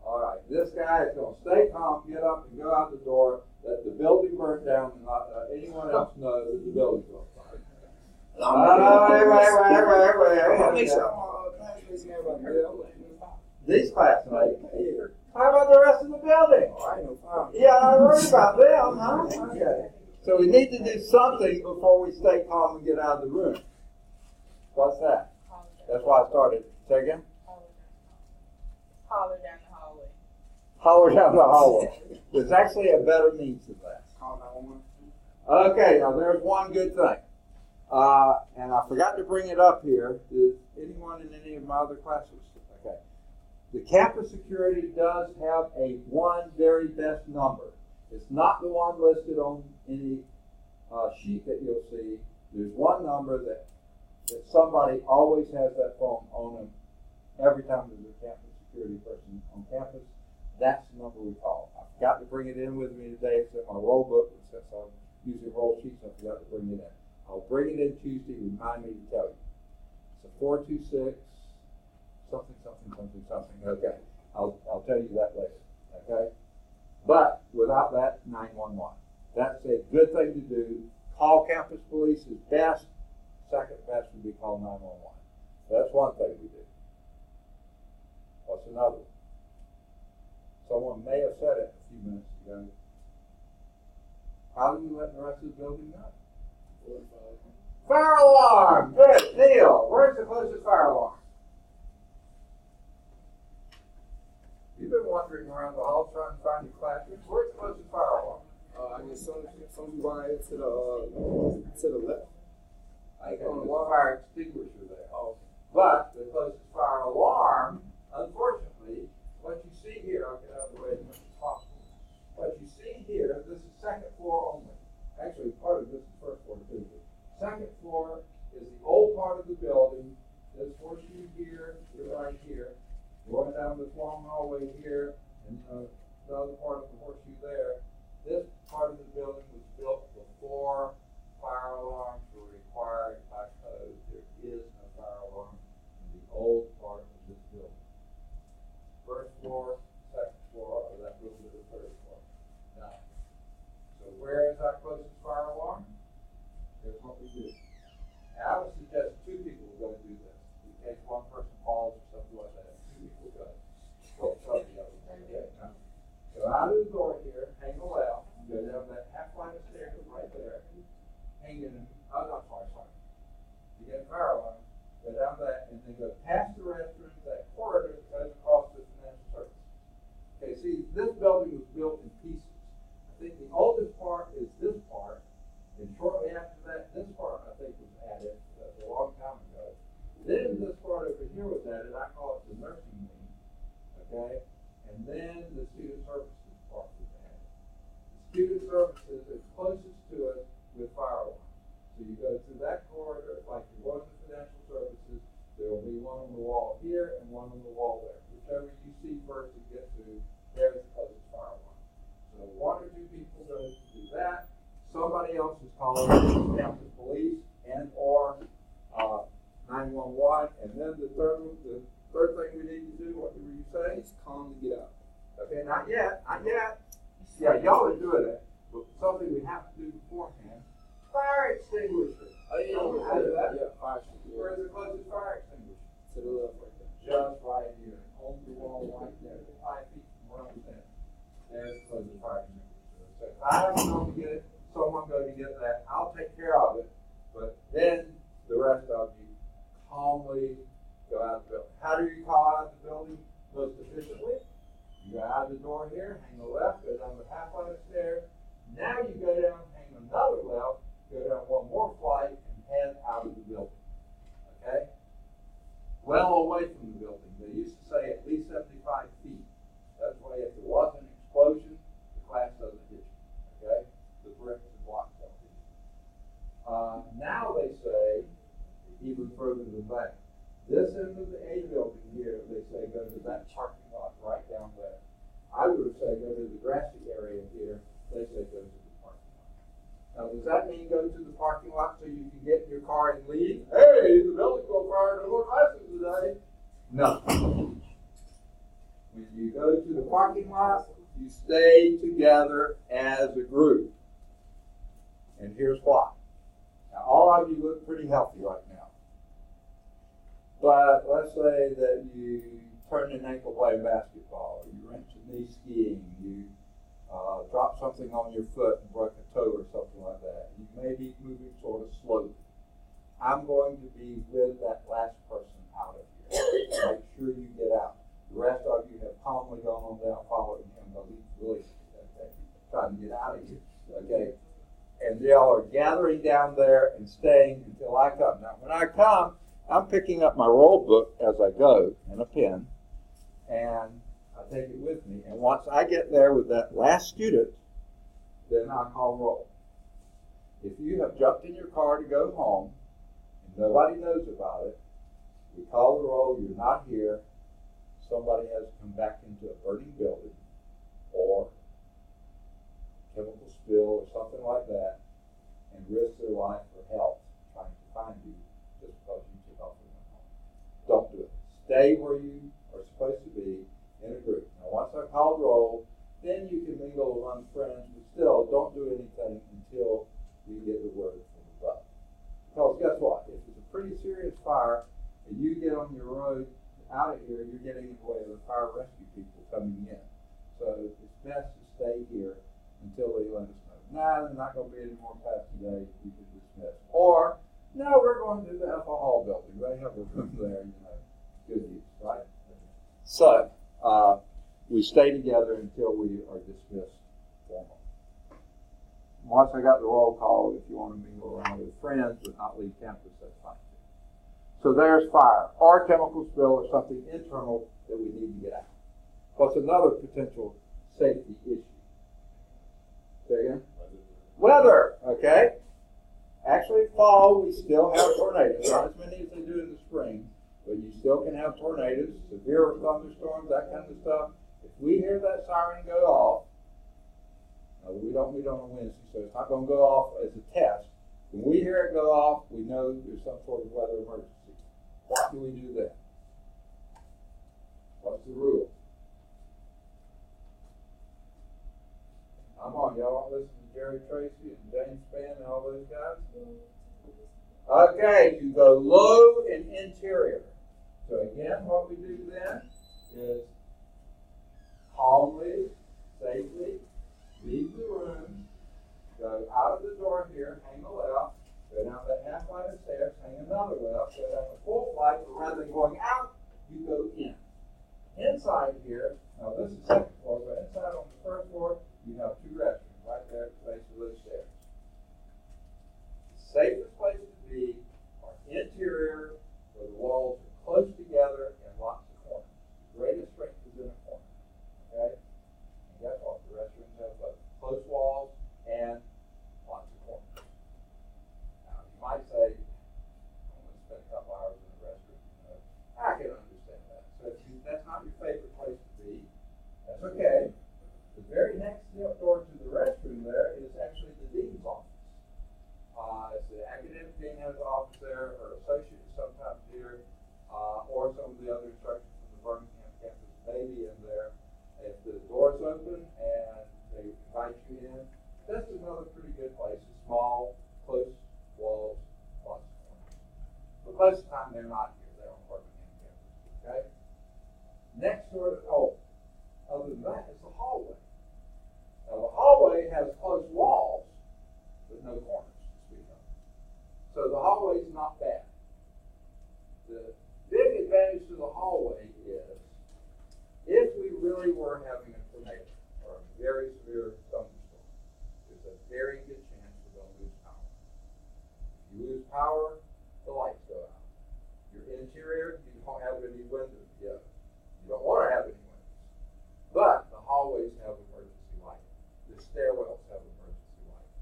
All right, this guy is going to stay calm, get up, and go out the door, let the building burn down, and not let anyone else know that the building's on fire. These classmates. How about the rest of the building? Yeah, I worry about them, huh? Okay. So we need to do something before we stay calm and get out of the room. What's that? That's why I started. Say again? Holler down the hallway. Holler down the hallway. There's actually a better means of that. Okay, now there's one good thing. And I forgot to bring it up here. Is anyone in any of my other classes Okay. The campus security does have a one very best number. It's not the one listed on any sheet that you'll see. There's one number that somebody always has that phone on them every time there's a campus security person on campus. That's the number we call. I forgot to bring it in with me today. It's in my roll book. Since I'm using roll sheets, I forgot to bring it in. I'll bring it in Tuesday. Remind me to tell you. It's a 426 something. Okay. I'll tell you that later. Okay. But without that, 911. That's a good thing to do. Call campus police is best. Second best would be call 911. So that's one thing we do. What's another one? Someone may have said it a few minutes ago. How do we let the rest of the building know? Fire alarm! Good deal. Where's the closest fire alarm? You've been wandering around the hall trying to find your classroom. Where's the closest fire alarm? I guess some right to the left. I got a fire extinguisher there. Oh. But the closest fire alarm, unfortunately, what you see here, I'll get out of the way as much as possible. What you see here, this is second floor only. Actually, part of this is first floor too. Second floor is the old part of the building. This horseshoe here, you're right here. Going down this long hallway here, and the other part of the horseshoe there. This part of the building was built before fire alarms were required by code. There is no fire alarm in the old part of this building. First floor, second floor, or that little bit of the third floor. Now, so where is our closest fire alarm? Here's what we do. Now, I would suggest two people go do this. In case one person falls or something like that, two people go. So out of the door here, hang a left, go down that half flight of stairs right there, hang in, sorry. You get a fire alarm, go down that, and then go past the restrooms, that corridor that goes across the financial service. Okay, see, this building was built in pieces. I think the oldest part is this part, and shortly after that, this part, I think, was added. That's a long time ago. Then this part over here was added. I call it the nursing wing. Okay? And then the student services part was added. The student services is closest to us with fire alarms. So you go through that corridor, like you go to financial services, there will be one on the wall here and one on the wall there. Whichever you see first to get to, there's the closest fire alarm. So one or two people go to do that. Somebody else is calling campus police and or 911. And then the third thing we need to do, what were you saying? It's calm to get out. Okay, not yet. Yeah, y'all are doing it, but something we have to do beforehand. Fire extinguisher. Oh, yeah, that? Yeah, fire extinguisher. Where's the closest fire extinguisher? To the left right there. Just right here. On the wall right there. 5 feet from where I'm standing. There's the closest fire extinguisher. So if I have to go to get it, someone go to get that. I'll take care of it. But then the rest of you calmly go out of the building. How do you call out of the building most efficiently? You go out of the door here, hang a left, go down the half flight of stairs. Now you go down, hang another left, go down one more flight, and head out of the building. Okay? Well away from the building. They used to say at least 75 feet. That's why if there was an explosion, the class doesn't hit you. Okay? The bricks and blocks don't hit you. Now they say, even further than that, this end of the A building here, they say go to that parking lot right down there. I would say go to the grassy area here. They say go to the parking lot. Now, does that mean go to the parking lot so you can get in your car and leave? Hey, the building's on fire, no more classes today. No. When you go to the parking lot, you stay together as a group. And here's why. Now, all of you look pretty healthy right now. But let's say that you turn an ankle playing basketball, or you wrench a knee skiing, you drop something on your foot and broke a toe or something like that. You may be moving sort of slowly. I'm going to be with that last person out of here. Make sure you get out. The rest of you have calmly gone on down following him, but he's really trying to get out of here. Okay? And they all are gathering down there and staying until I come. Now, when I come, I'm picking up my roll book as I go and a pen. and I take it with me. And once I get there with that last student, then I call roll. If you have jumped in your car to go home and nobody knows about it, we call the roll, you're not here, somebody has to come back into a burning building or chemical spill or something like that and risk their life or health trying to find you just because you took off and went home. Don't do it. Stay where you are supposed to be in a group. Now once I call roll, then you can mingle among friends, but still don't do anything until we get the word from above. Because guess what? If it's a pretty serious fire and you get on your road out of here, you're getting in the way of the fire rescue people coming in. So it's best to stay here until they let us know. Nah, there's not going to be any more class today. You can dismiss. Or, no, we're going to the Alpha Hall building. They have a room there, you know. Good use, right? So, we stay together until we are dismissed formally. Once I got the roll call, if you want to mingle around with friends but not leave campus, that's fine too. So there's fire, or chemical spill, or something internal that we need to get out. Plus another potential safety issue. Say again? Weather, okay? Actually, fall, we still have tornadoes. Not as many as they do in the spring, but you still can have tornadoes, severe thunderstorms, that kind of stuff. If we hear that siren go off, we don't meet on a Wednesday, so it's not going to go off as a test. When we hear it go off, we know there's some sort of weather emergency. What do we do then? What's the rule? Come on, y'all want to listen to Jerry Tracy and James Spann and all those guys? Okay, you go low and interior. So again, what we do then is calmly, safely, leave the room, go out of the door here, hang a left, go down that half flight of stairs, hang another left, go down the full flight, but rather than going out, you go in. Inside here, now this is second floor, but inside on the first floor, you have two restrooms right there at the base of those stairs. The safest place to be are interior, where the walls are close together and lots of corners. The greatest strength is in a corner. Okay? And guess what? The restrooms have both close walls and lots of corners. Now, you might say, I'm going to spend a couple hours in the restroom. You know? I can understand that. So if that's not your favorite place to be, that's okay. The very next door to the restroom there is actually the dean's office. It's the academic dean has an office there, or associate sometimes here, or some of the other instructors from the Birmingham campus may be in there. If the door's open and they invite you in, that's another pretty good place. It's small, close walls, lots of corners. But most of the time they're not here. They're on Birmingham campus. Okay? Next door to, other than that, is the hallway. Now the hallway has close walls, but no corners to speak of. So the hallway is not bad. The big advantage to the hallway is if we really were having a tornado or a very severe thunderstorm, there's a very good chance we're going to lose power. If you lose power, the lights go out. Your interior, you don't have any windows yet. You don't want to have any windows. But the hallways have emergency lighting. The stairwells have emergency lighting.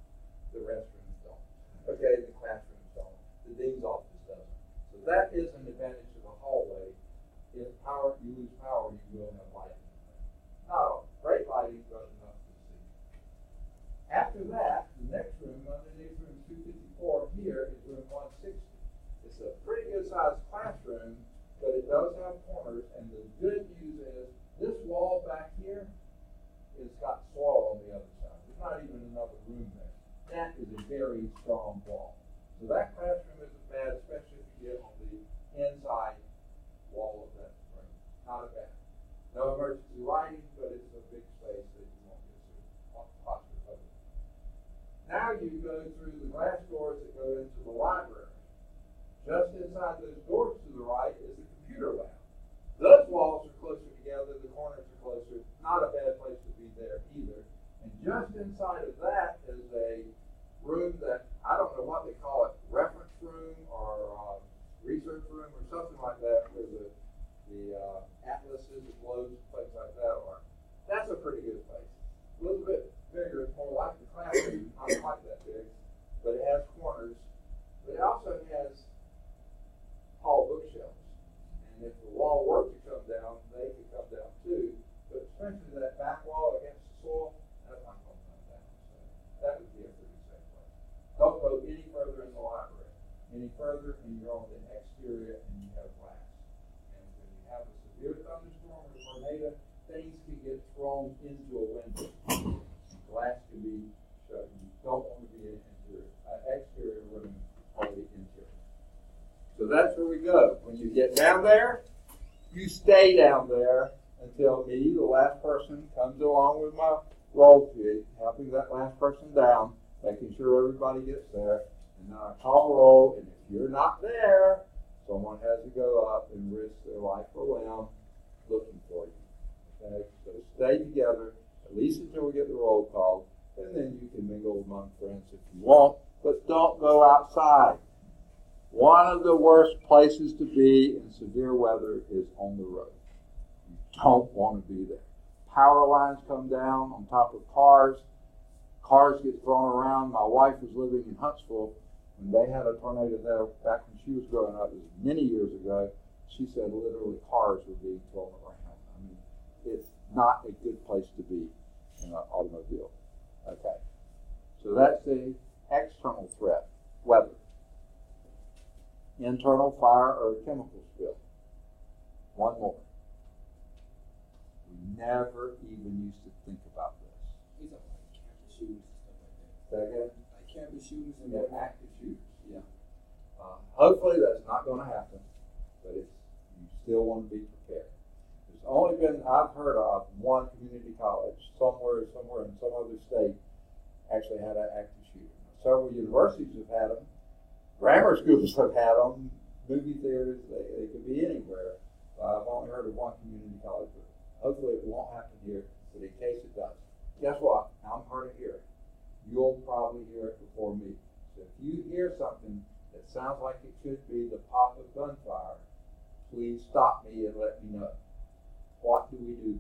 The restrooms don't. Okay, the classrooms don't. The dean's office doesn't. So that is an advantage to the hallway. If you lose power, you will have lighting. Not great lighting, but enough to see. After that, the next room, underneath room 254 here, is room 160. It's a pretty good sized classroom, but it does have corners, and the good news is this wall back here has got soil on the other side. There's not even another room there. That is a very strong wall. So that classroom isn't bad, especially if you get on the inside wall of that room. Not bad. No emergency lighting, but it's a big space that you won't get claustrophobic. Now you go through the glass doors that go into the library. Just inside those doors to the right is the computer lab. Those walls are closer together, the corners are closer. Not a bad place to be there either. And just inside of that is a room that, I don't know what they call it, reference room or research room or something like that, where the atlases and globes any further, and you're on the exterior and you have glass. And when you have a severe thunderstorm or tornado, things can get thrown into a window. Glass can be shut. You don't want to be in exterior room or the interior. So that's where we go. When you get down there, you stay down there until me, the last person, comes along with my roll jig, helping that last person down, making sure everybody gets there. And then I call roll, and if you're not there, someone has to go up and risk their life or limb looking for you. Okay? So stay together, at least until we get the roll called, and then you can mingle among friends if you want, but don't go outside. One of the worst places to be in severe weather is on the road. You don't want to be there. Power lines come down on top of cars. Cars get thrown around. My wife was living in Huntsville when they had a tornado there back when she was growing up. It was many years ago. She said literally cars were being thrown around. I mean, it's not a good place to be in an automobile. Okay. So that's the external threat, weather. Internal fire or chemical spill. One more. We never even used to think about this. These are like campus shooters and stuff like that. Say again? Like campus shooters and Active shooters. Yeah. Hopefully that's not going to happen, but you still want to be prepared. There's only been, I've heard of one community college somewhere in some other state actually had an active shooter. Several universities have had them. Grammar schools have had them. Movie theaters, they could be anywhere. I've only heard of one community college. But hopefully it won't happen here, but in case it does. Guess what? I'm hard to hear it. You'll probably hear it before me. So if you hear something that sounds like it could be the pop of gunfire, please stop me and let me know. What do we do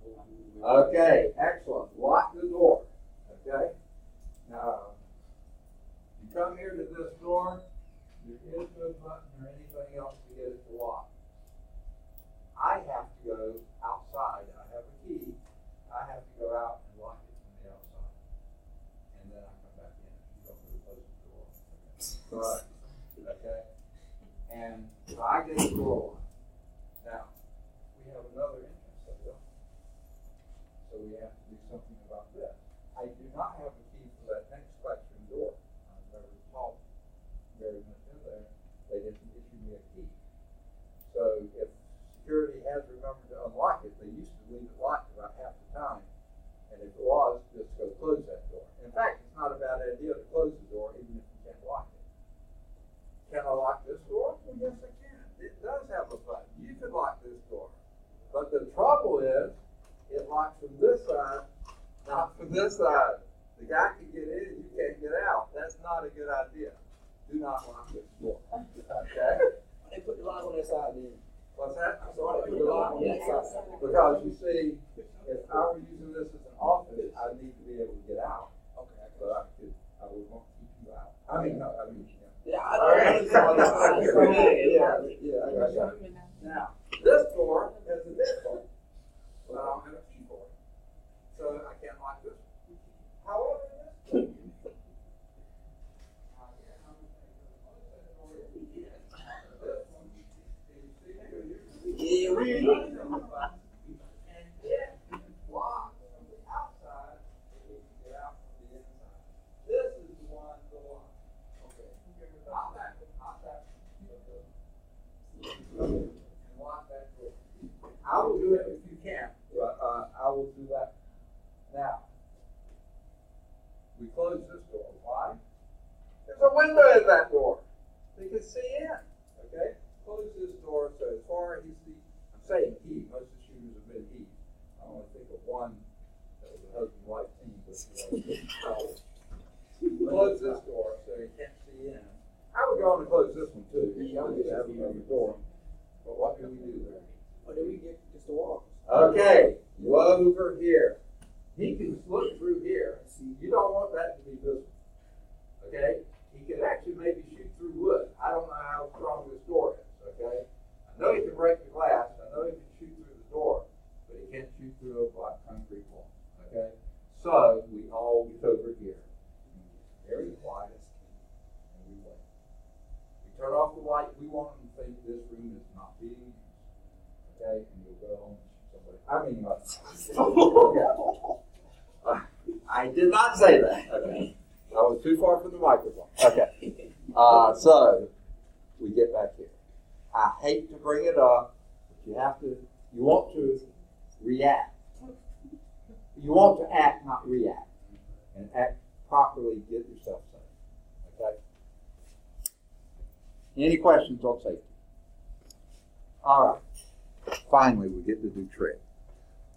then? Okay, excellent. Lock the door. Okay? Now, you come here to this door, there is no button or anything else to get it to lock. I have to go outside. I have a key. I have to go out and lock it from the outside. And then I come back in. You don't really close the door. Right. Okay? And so I get the door locked. Now, we have another entrance up there. So we have to do something about this. I do not have a key for that next classroom door. I've never taught very much in there. They didn't issue me a key. So if security has remembered to unlock it, they used to leave it locked about half the time. And if it was, just go close that door. In fact, it's not a bad idea to close the door even if you can't lock it. Can I lock this door? Well, yes, I can. It does have a button. You can lock this door. But the trouble is, it locks from this side, not from this side. The guy can get in, you can't get out. That's not a good idea. Do not lock this door. Okay? they put the lock on that side then. What's that? So why they put the lock on that side? Because you see, if I were using this as an office, I need to be able to get out. Okay. But I would want to keep you out. I mean, no, I mean, Yeah, I know. yeah, I got you. Now, this door has a deadbolt, but I don't have a key for it. So I can't lock this. However, this Yeah, we and yet it's locked from the outside, and you can get out from the inside. This is the one to lock. Okay. I'll tap it. And lock that door. I will do it if you can't, but I will do that. Now, we close this door. Why? There's a window in that door. They can see in. Okay? Close this door so as far as he sees. I'm saying he. Most of the shooters have been he. I only think of one that was a husband-wife team. Close this door so he can't see in. I would go on and close this one too. You don't need to have another door. But what do we do there? What do we get just the walls? Okay, over here. He can look through here. You don't want that to be visible. Okay? He can actually maybe shoot through wood. I don't know how strong this door is. Okay? I know he can break the glass. I know he can shoot through the door, but he can't shoot through a black concrete wall. Okay? So we all get over here. say that. Okay. I was too far from the microphone. Okay. So we get back here. I hate to bring it up, but you want to react. You want to act, not react. And act properly, get yourself safe. Okay? Any questions on safety? All right. Finally, we get to do trig.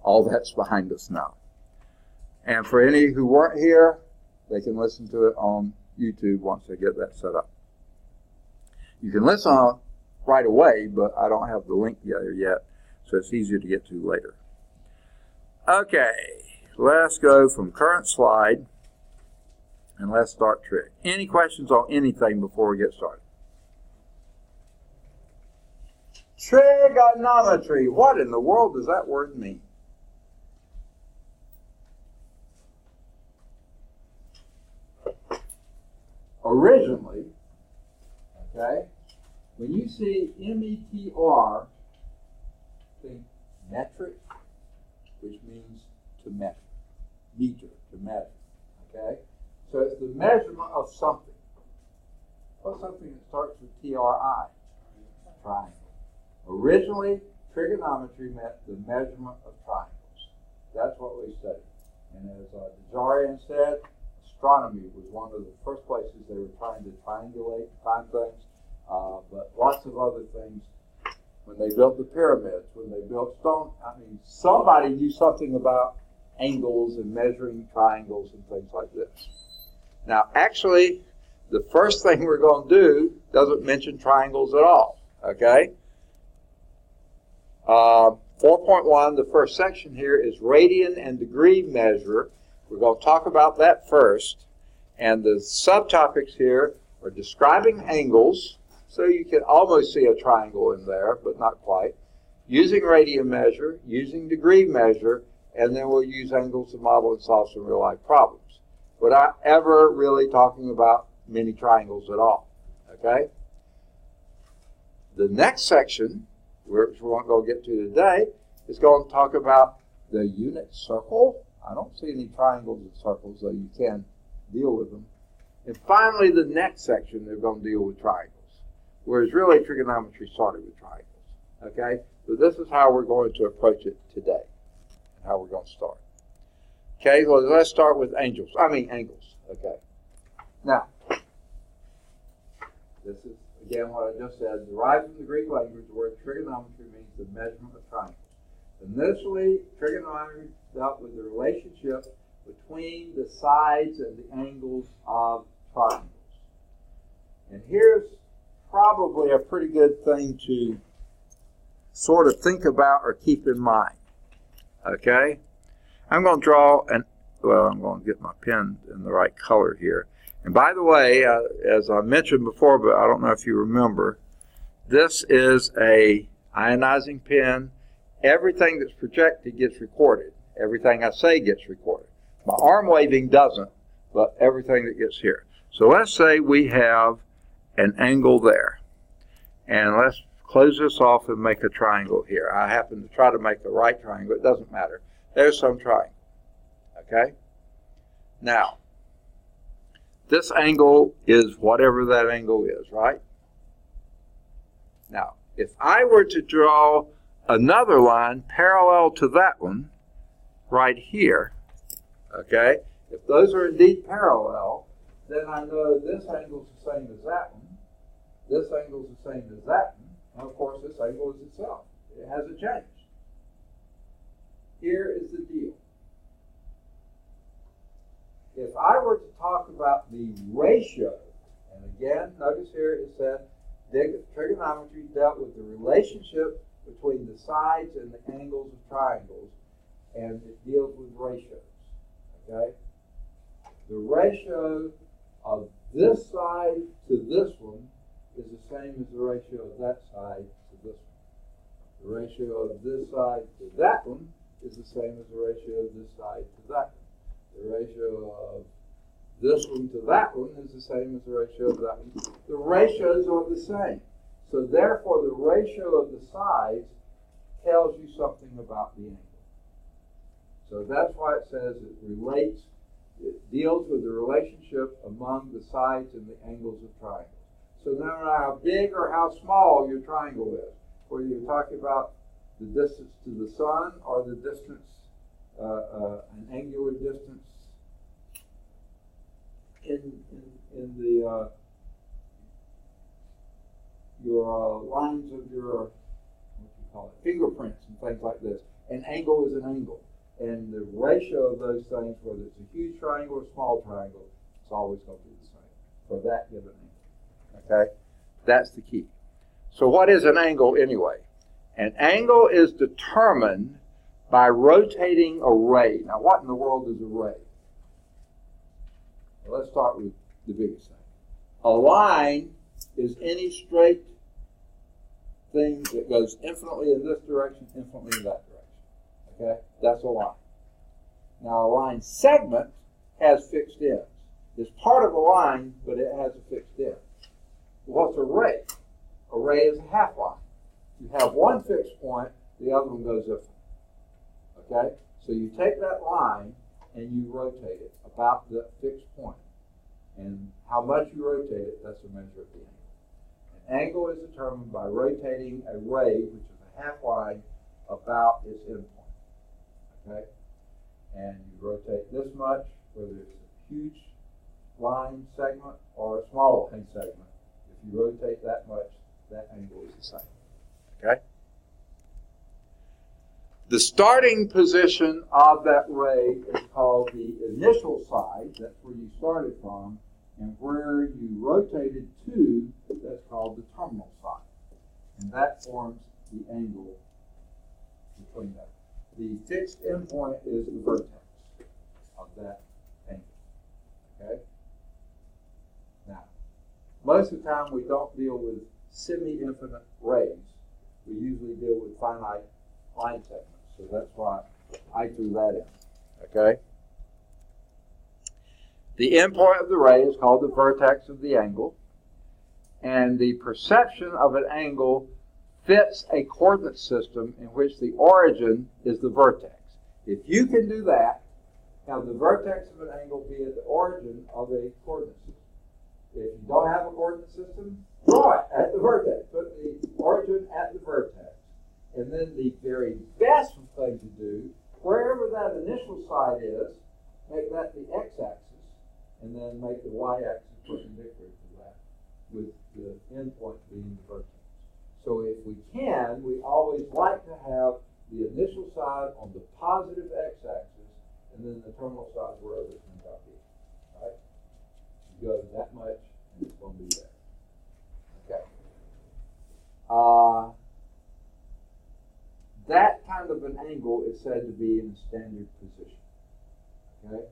All that's behind us now. And for any who weren't here, they can listen to it on YouTube once they get that set up. You can listen on it right away, but I don't have the link there yet, so it's easier to get to later. Okay, let's go from current slide, and let's start trig. Any questions on anything before we get started? Trigonometry. What in the world does that word mean? Originally, okay, when you see METR, think metric, which means to measure, meter, to measure, okay? So it's the measurement of something. What's something that starts with TRI? Triangle. Originally, trigonometry meant the measurement of triangles. That's what we studied. And as Dejarian said, astronomy was one of the first places they were trying to triangulate, find things, but lots of other things. When they built the pyramids, when they built stone, somebody knew something about angles and measuring triangles and things like this. Now, actually, the first thing we're going to do doesn't mention triangles at all, okay? 4.1, the first section here is radian and degree measure. We're going to talk about that first. And the subtopics here are describing angles. So you can almost see a triangle in there, but not quite. Using radian measure, using degree measure, and then we'll use angles to model and solve some real-life problems. Without ever really talking about many triangles at all. Okay? The next section, which we're not going to get to today, is going to talk about the unit circle. I don't see any triangles and circles, though you can deal with them. And finally, the next section, they're going to deal with triangles. Whereas really, trigonometry started with triangles. Okay? So this is how we're going to approach it today, and how we're going to start. Okay, well, let's start with angles. Okay. Now, this is, again, what I just said. Derived from the Greek language, the word trigonometry means the measurement of triangles. Initially, trigonometry dealt with the relationship between the sides and the angles of triangles. And here's probably a pretty good thing to sort of think about or keep in mind. Okay? I'm going to draw I'm going to get my pen in the right color here. And by the way, as I mentioned before, but I don't know if you remember, this is a ionizing pen. Everything that's projected gets recorded. Everything I say gets recorded. My arm waving doesn't, but everything that gets here. So let's say we have an angle there. And let's close this off and make a triangle here. I happen to try to make a right triangle. It doesn't matter. There's some triangle. Okay? Now, this angle is whatever that angle is, right? Now, if I were to draw another line parallel to that one right here, okay, if those are indeed parallel, then I know this angle is the same as that one, this angle is the same as that one, and of course this angle is itself. It hasn't changed. Here is the deal. If I were to talk about the ratio, and again, notice here it said trigonometry dealt with the relationship between the sides and the angles of triangles, and it deals with ratios. Okay? The ratio of this side to this one is the same as the ratio of that side to this one. The ratio of this side to that one is the same as the ratio of this side to that one. The ratio of this one to that one is the same as the ratio of that one. The ratios are the same. So therefore, the ratio of the sides tells you something about the angle. So that's why it says it relates It deals with the relationship among the sides and the angles of triangles. So no matter how big or how small your triangle is, whether you're talking about the distance to the sun or the distance, an angular distance in the your lines of your, what you call it, fingerprints and things like this. An angle is an angle. And the ratio of those things, whether it's a huge triangle or a small triangle, it's always going to be the same for that given angle. Okay? That's the key. So what is an angle anyway? An angle is determined by rotating a ray. Now what in the world is a ray? Well, let's start with the biggest thing. A line is any straight thing that goes infinitely in this direction, infinitely in that direction. Okay? That's a line. Now a line segment has fixed ends. It's part of a line, but it has a fixed end. What's a ray? A ray is a half line. You have one fixed point, the other one goes infinite. Okay? So you take that line and you rotate it about the fixed point. And how much you rotate it, that's a measure of the angle. An angle is determined by rotating a ray, which is a half line, about its endpoint. Okay? And you rotate this much, whether it's a huge line segment or a small line segment. If you rotate that much, that angle is the same. Okay? The starting position of that ray is called the initial side. That's where you started from. And where you rotated to, that's called the terminal side. And that forms the angle between them. The fixed endpoint is the vertex of that angle. Okay? Now, most of the time we don't deal with semi-infinite rays. We usually deal with finite line segments. So that's why I threw that in. Okay? The endpoint of the ray is called the vertex of the angle. And the perception of an angle fits a coordinate system in which the origin is the vertex. If you can do that, have the vertex of an angle be at the origin of a coordinate system. If you don't have a coordinate system, draw it at the vertex. Put the origin at the vertex. And then the very best thing to do, wherever that initial side is, make that the x-axis, and then make the y-axis perpendicular to that, with the endpoint being the vertex. So if we can, we always like to have the initial side on the positive x-axis, and then the terminal side wherever it turns out to be. Right? You go that much, and it's going to be there. Okay. That kind of an angle is said to be in a standard position. Okay?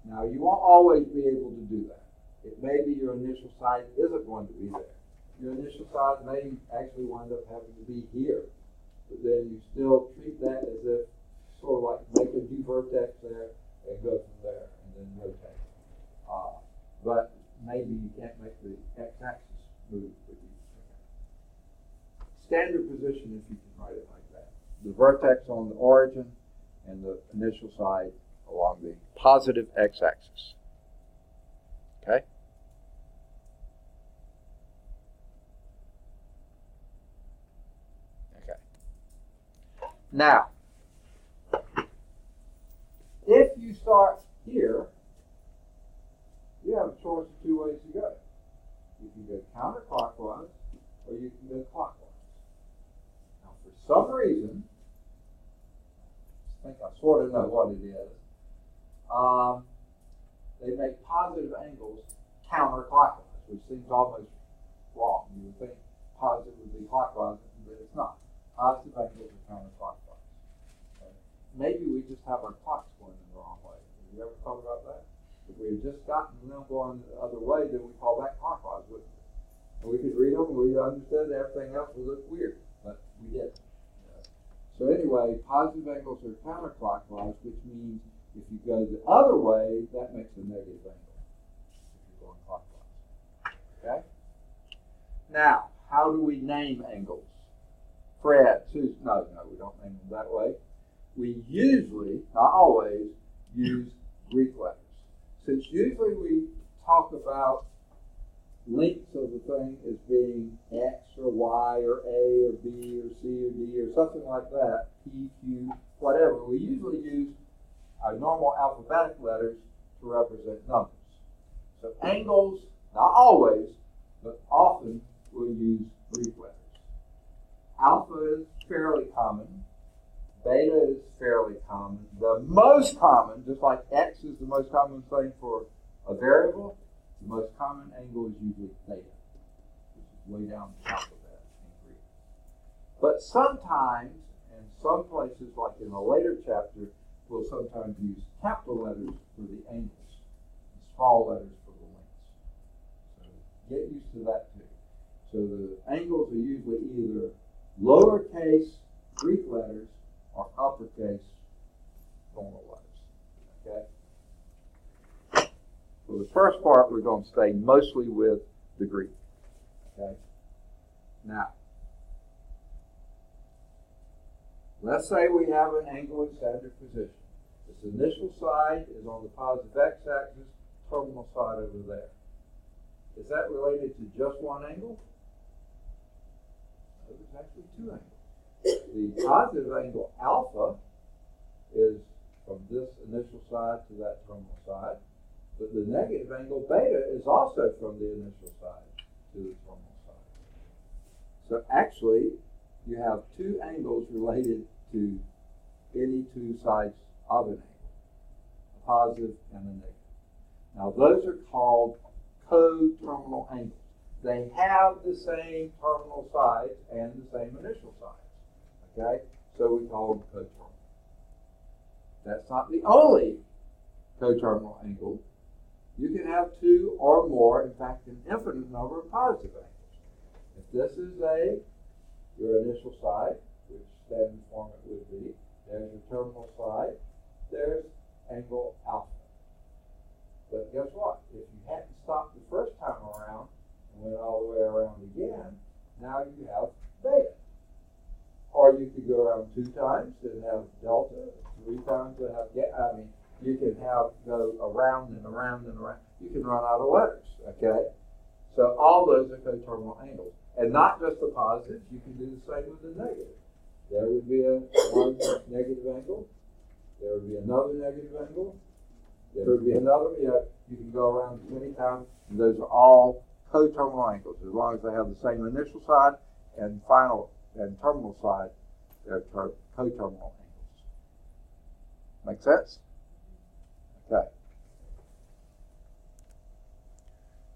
Now, you won't always be able to do that. It may be your initial side isn't going to be there. Your initial side may actually wind up having to be here. But then you still treat that as if sort of like make a new vertex there and go from there and then rotate. But maybe you can't make the x-axis move. But you can. Standard position, if you can write it like that. The vertex on the origin and the initial side along the positive x-axis. Okay? Okay. Now, if you start here, you have a choice of two ways to go. You can go counterclockwise or you can go clockwise. Now, for some reason, I think I sort of know what it is. They make positive angles counterclockwise, which seems almost wrong. You would think positive would be clockwise, but it's not. Positive angles are counterclockwise. Okay? Maybe we just have our clocks going in the wrong way. Have you ever thought about that? If we had just gotten them going the other way, then we call that clockwise, wouldn't we? And we could read them, and we understood that everything else would look weird, but we didn't. So anyway, positive angles are counterclockwise, which means if you go the other way, that makes a negative angle if you're going clockwise. Okay? Now, how do we name angles? Fred, Susan, no, we don't name them that way. We usually, not always, use Greek letters. Since usually we talk about lengths of the thing as being X or Y or A or B or C or D or something like that, P, Q, whatever, we usually use our normal alphabetic letters to represent numbers. So angles, not always, but often we'll use Greek letters. Alpha is fairly common. Beta is fairly common. The most common, just like X is the most common thing for a variable, the most common angle is usually theta, which is way down the alphabet in Greek. But sometimes, in some places, like in a later chapter, we'll sometimes use capital letters for the angles and small letters for the lengths. So get used to that too. So the angles are usually either lowercase Greek letters or uppercase normal letters. Okay? For the first part, we're going to stay mostly with the Greek. Okay? Now, let's say we have an angle in standard position. Its initial side is on the positive x-axis, terminal side over there. Is that related to just one angle? No, there's actually two angles. The positive angle alpha is from this initial side to that terminal side, but the negative angle beta is also from the initial side to the terminal side. So actually, you have two angles related to any two sides of an angle, a positive and a negative. Now those are called co-terminal angles. They have the same terminal sides and the same initial sides. Okay? So we call them coterminal. That's not the only coterminal angle. You can have two or more, in fact, an infinite number of positive angles. If this is your initial side, which standard form it would be, there's your terminal side, there's angle alpha. But guess what? If you hadn't stopped the first time around and went all the way around again, now you have beta. Or you could go around 2 times and have delta, 3 times and have you can go around and around and around. You can run out of letters, okay? So all those are coterminal angles. And not just the positives, you can do the same with the negative. There would be one negative angle. There would be another negative angle. There would be another, you can go around as many times. And those are all coterminal angles, as long as they have the same initial side and final and terminal side, they're coterminal angles. Make sense? Okay.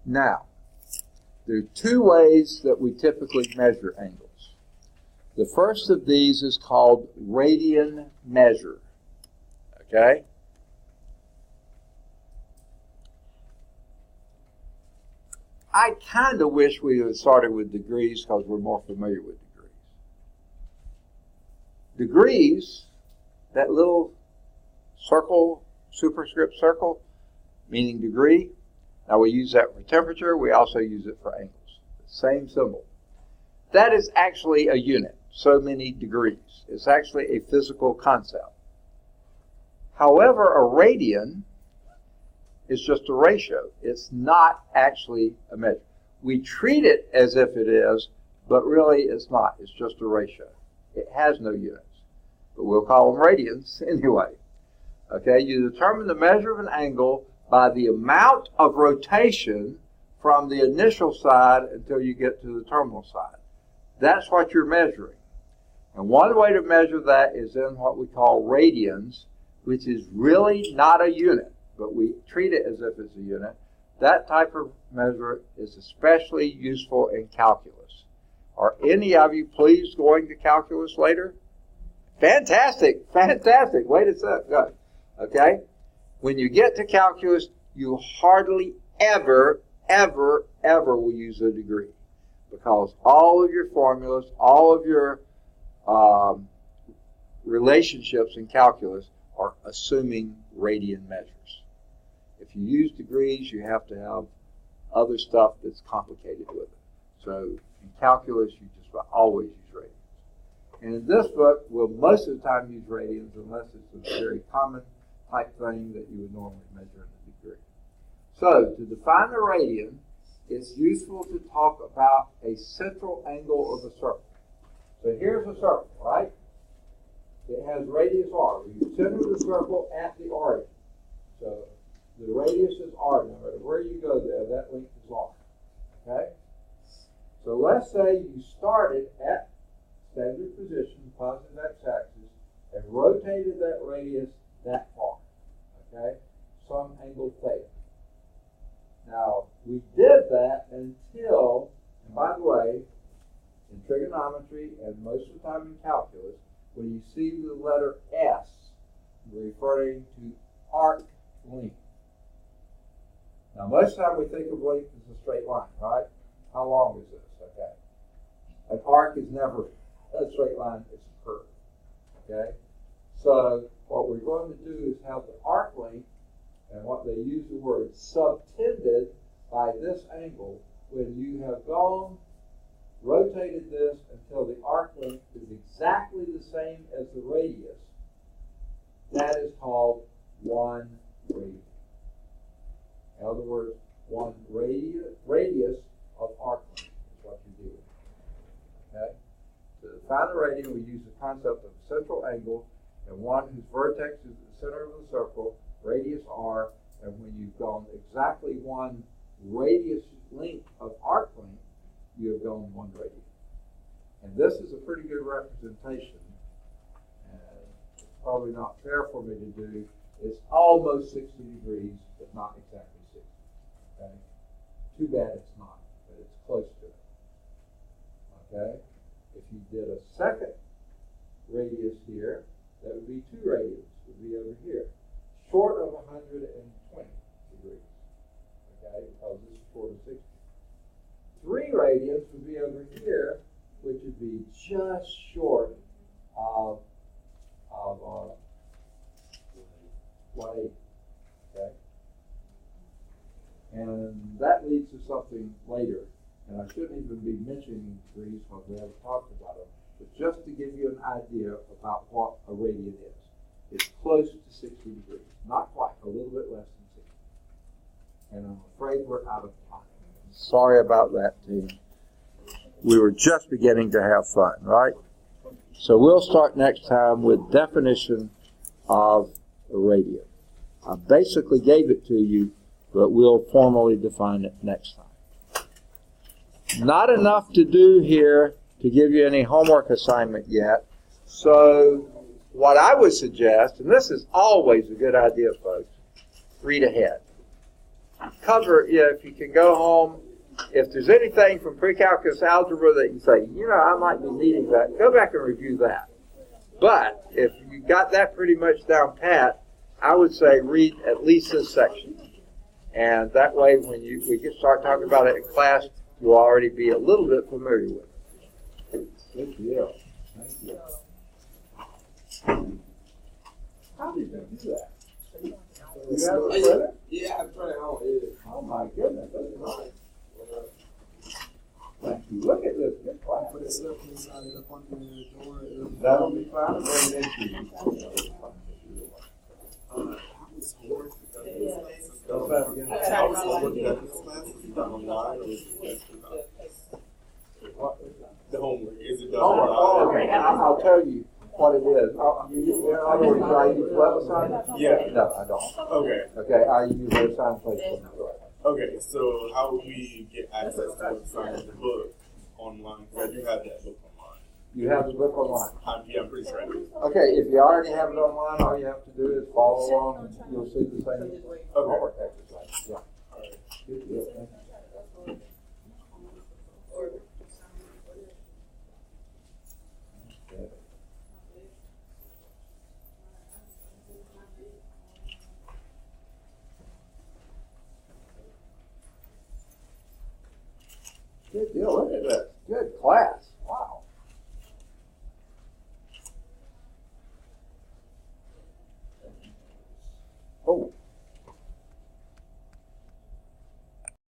Now, there are 2 ways that we typically measure angles. The first of these is called radian measure. Okay? I kind of wish we had started with degrees because we're more familiar with degrees. Degrees, that little circle, superscript circle, meaning degree. Now we use that for temperature. We also use it for angles. Same symbol. That is actually a unit, so many degrees. It's actually a physical concept. However, a radian is just a ratio. It's not actually a measure. We treat it as if it is, but really it's not. It's just a ratio. It has no units. But we'll call them radians anyway. Okay, you determine the measure of an angle by the amount of rotation from the initial side until you get to the terminal side. That's what you're measuring. And one way to measure that is in what we call radians, which is really not a unit, but we treat it as if it's a unit. That type of measure is especially useful in calculus. Are any of you pleased going to calculus later? Fantastic, fantastic. Wait a sec. Good. Okay? When you get to calculus, you hardly ever will use a degree, because all of your formulas, all of your relationships in calculus are assuming radian measures. If you use degrees, you have to have other stuff that's complicated with it. So in calculus, you just always use radians. And in this book, we'll most of the time use radians unless it's a very common type thing that you would normally measure in a degree. So to define the radian, it's useful to talk about a central angle of a circle. So here's a circle, right? It has radius r. You center the circle at the origin. So the radius is r. No matter where you go there, that length is r. Okay? So let's say you started at standard position, positive x-axis, and rotated that radius that far. Okay? Some angle theta. Now, we did that until, and by the way, in trigonometry and most of the time in calculus, when you see the letter S, we're referring to arc length. Now, most of the time we think of length as a straight line, right? How long is this? Okay. An arc is never a straight line, it's a curve. Okay? So, what we're going to do is have the arc length, and what they use the word subtended by this angle, when you have gone, rotated this until the arc length is exactly the same as the radius, that is called 1 radian. In other words, 1 radius of arc length is what you do. Okay? To define the radian, we use the concept of a central angle, and one whose vertex is the center of the circle, radius r, and when you've gone exactly 1 radius length of arc length, you have gone 1 radian. And this is a pretty good representation. And it's probably not fair for me to do. It's almost 60 degrees, but not exactly 60. Okay? Too bad it's not, but it's close to it. Okay? If you did a second radius here, that would be 2 radians, would be over here, short of 120 degrees. Okay? Because this is short of 60. 3 radians would be over here, which would be just short of 180. Okay? And that leads to something later. And I shouldn't even be mentioning degrees because we haven't talked about them. But just to give you an idea about what a radian is. It's close to 60 degrees. Not quite, a little bit less than 60. And I'm afraid we're out of time. Sorry about that, team. We were just beginning to have fun, right? So we'll start next time with definition of a radian. I basically gave it to you, but we'll formally define it next time. Not enough to do here to give you any homework assignment yet. So what I would suggest, and this is always a good idea, folks, read ahead. Cover, if you can go home, if there's anything from pre-calculus algebra that you say, I might be needing that, go back and review that. But if you got that pretty much down pat, I would say read at least this section. And that way, when we start talking about it in class, you'll already be a little bit familiar with it. Good deal. Thank you. How did you do that? You have a printer? Yeah, I printed it home. Oh my goodness, that's nice. Thank you. Look at this. Good class. Put it up inside it up on the door. That'll be fine. Bring it into you. The homework. Is it done? Oh, okay. I'll tell you what it is. In other words, do I use WebAssign? Yeah. No, I don't. Okay. Okay, I use WebAssign placement. Okay, so how would we get access to the book online? Because I do have that book online. You have the book online? I'm pretty sure I do. Okay, if you already have it online, all you have to do is follow along and you'll see the same homework exercise. Yeah. All right. Good deal. Thank you. Okay. Good deal. Look at that. Good class.